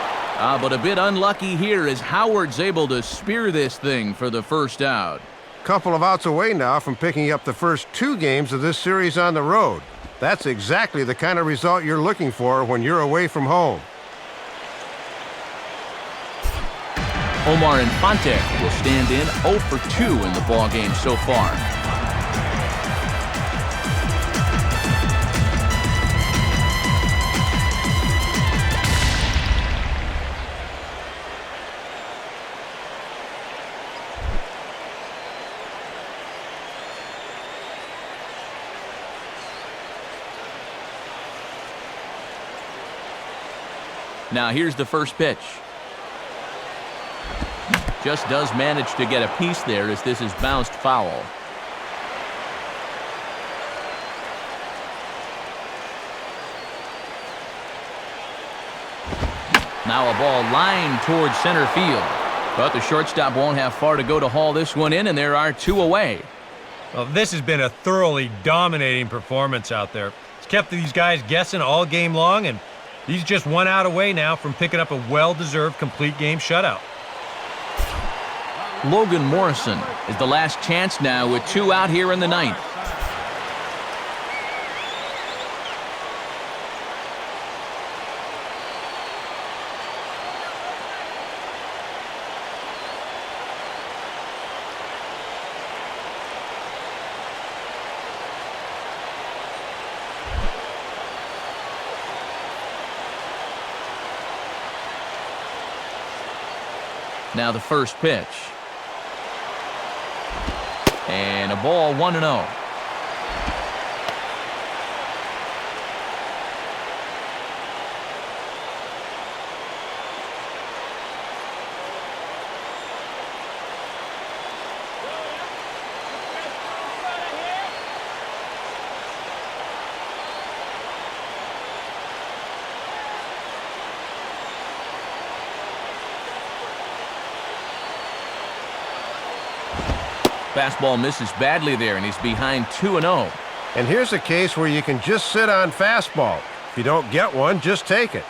But a bit unlucky here as Howard's able to spear this thing for the first out.
Couple of outs away now from picking up the first 2 games of this series on the road. That's exactly the kind of result you're looking for when you're away from home.
Omar Infante will stand in 0 for 2 in the ballgame so far. Now here's the first pitch. Just does manage to get a piece there as this is bounced foul. Now a ball lined towards center field. But the shortstop won't have far to go to haul this one in, and there are 2 away.
Well, this has been a thoroughly dominating performance out there. It's kept these guys guessing all game long, and he's just 1 out away now from picking up a well-deserved complete game shutout.
Logan Morrison is the last chance now with 2 out here in the 9th. Now the first pitch. And a ball 1-0. Fastball misses badly there, and he's behind 2-0.
And here's a case where you can just sit on fastball. If you don't get one, just take it.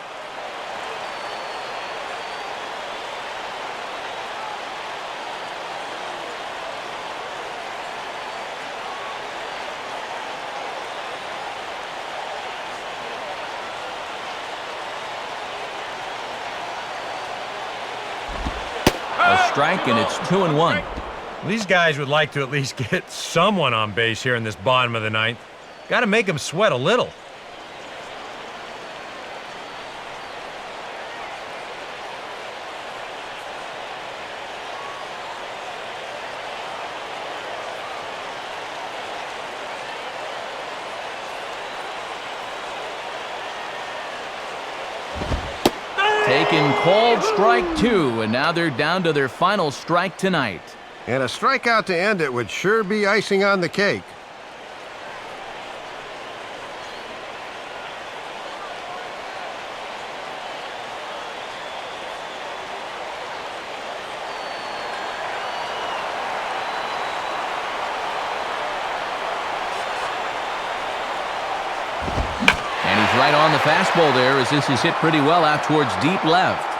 A strike, and it's 2-1.
These guys would like to at least get someone on base here in this bottom of the 9th. Got to make them sweat a little.
Taken called strike 2, and now they're down to their final strike tonight.
And a strikeout to end it would sure be icing on the cake.
And he's right on the fastball there as this is hit pretty well out towards deep left.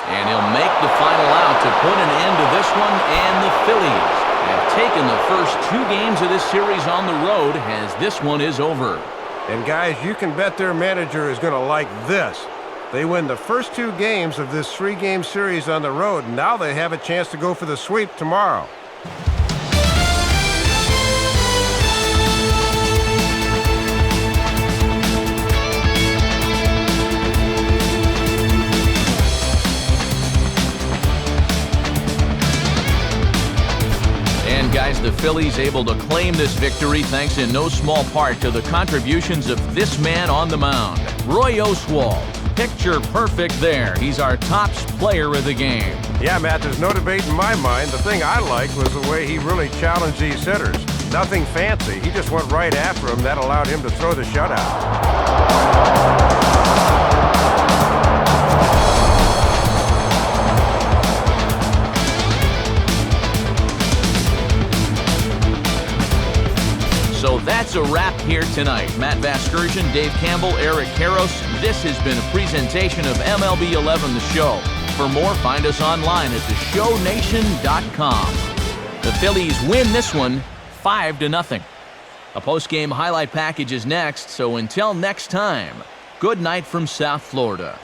And he'll make the final out to put an end to this one, and the Phillies have taken the first 2 games of this series on the road as this one is over.
And guys, you can bet their manager is going to like this. They win the first 2 games of this 3-game series on the road, and now they have a chance to go for the sweep tomorrow.
Guys, the Phillies able to claim this victory thanks in no small part to the contributions of this man on the mound, Roy Oswalt. Picture perfect there. He's our top player of the game.
Yeah, Matt, there's no debate in my mind. The thing I liked was the way he really challenged these hitters. Nothing fancy. He just went right after him. That allowed him to throw the shutout.
So that's That's a wrap here tonight. Matt Vasgersian, Dave Campbell, Eric Karros. This has been a presentation of MLB 11 The Show. For more, find us online at theshownation.com. The Phillies win this one 5-0. A post-game highlight package is next, so until next time, good night from South Florida.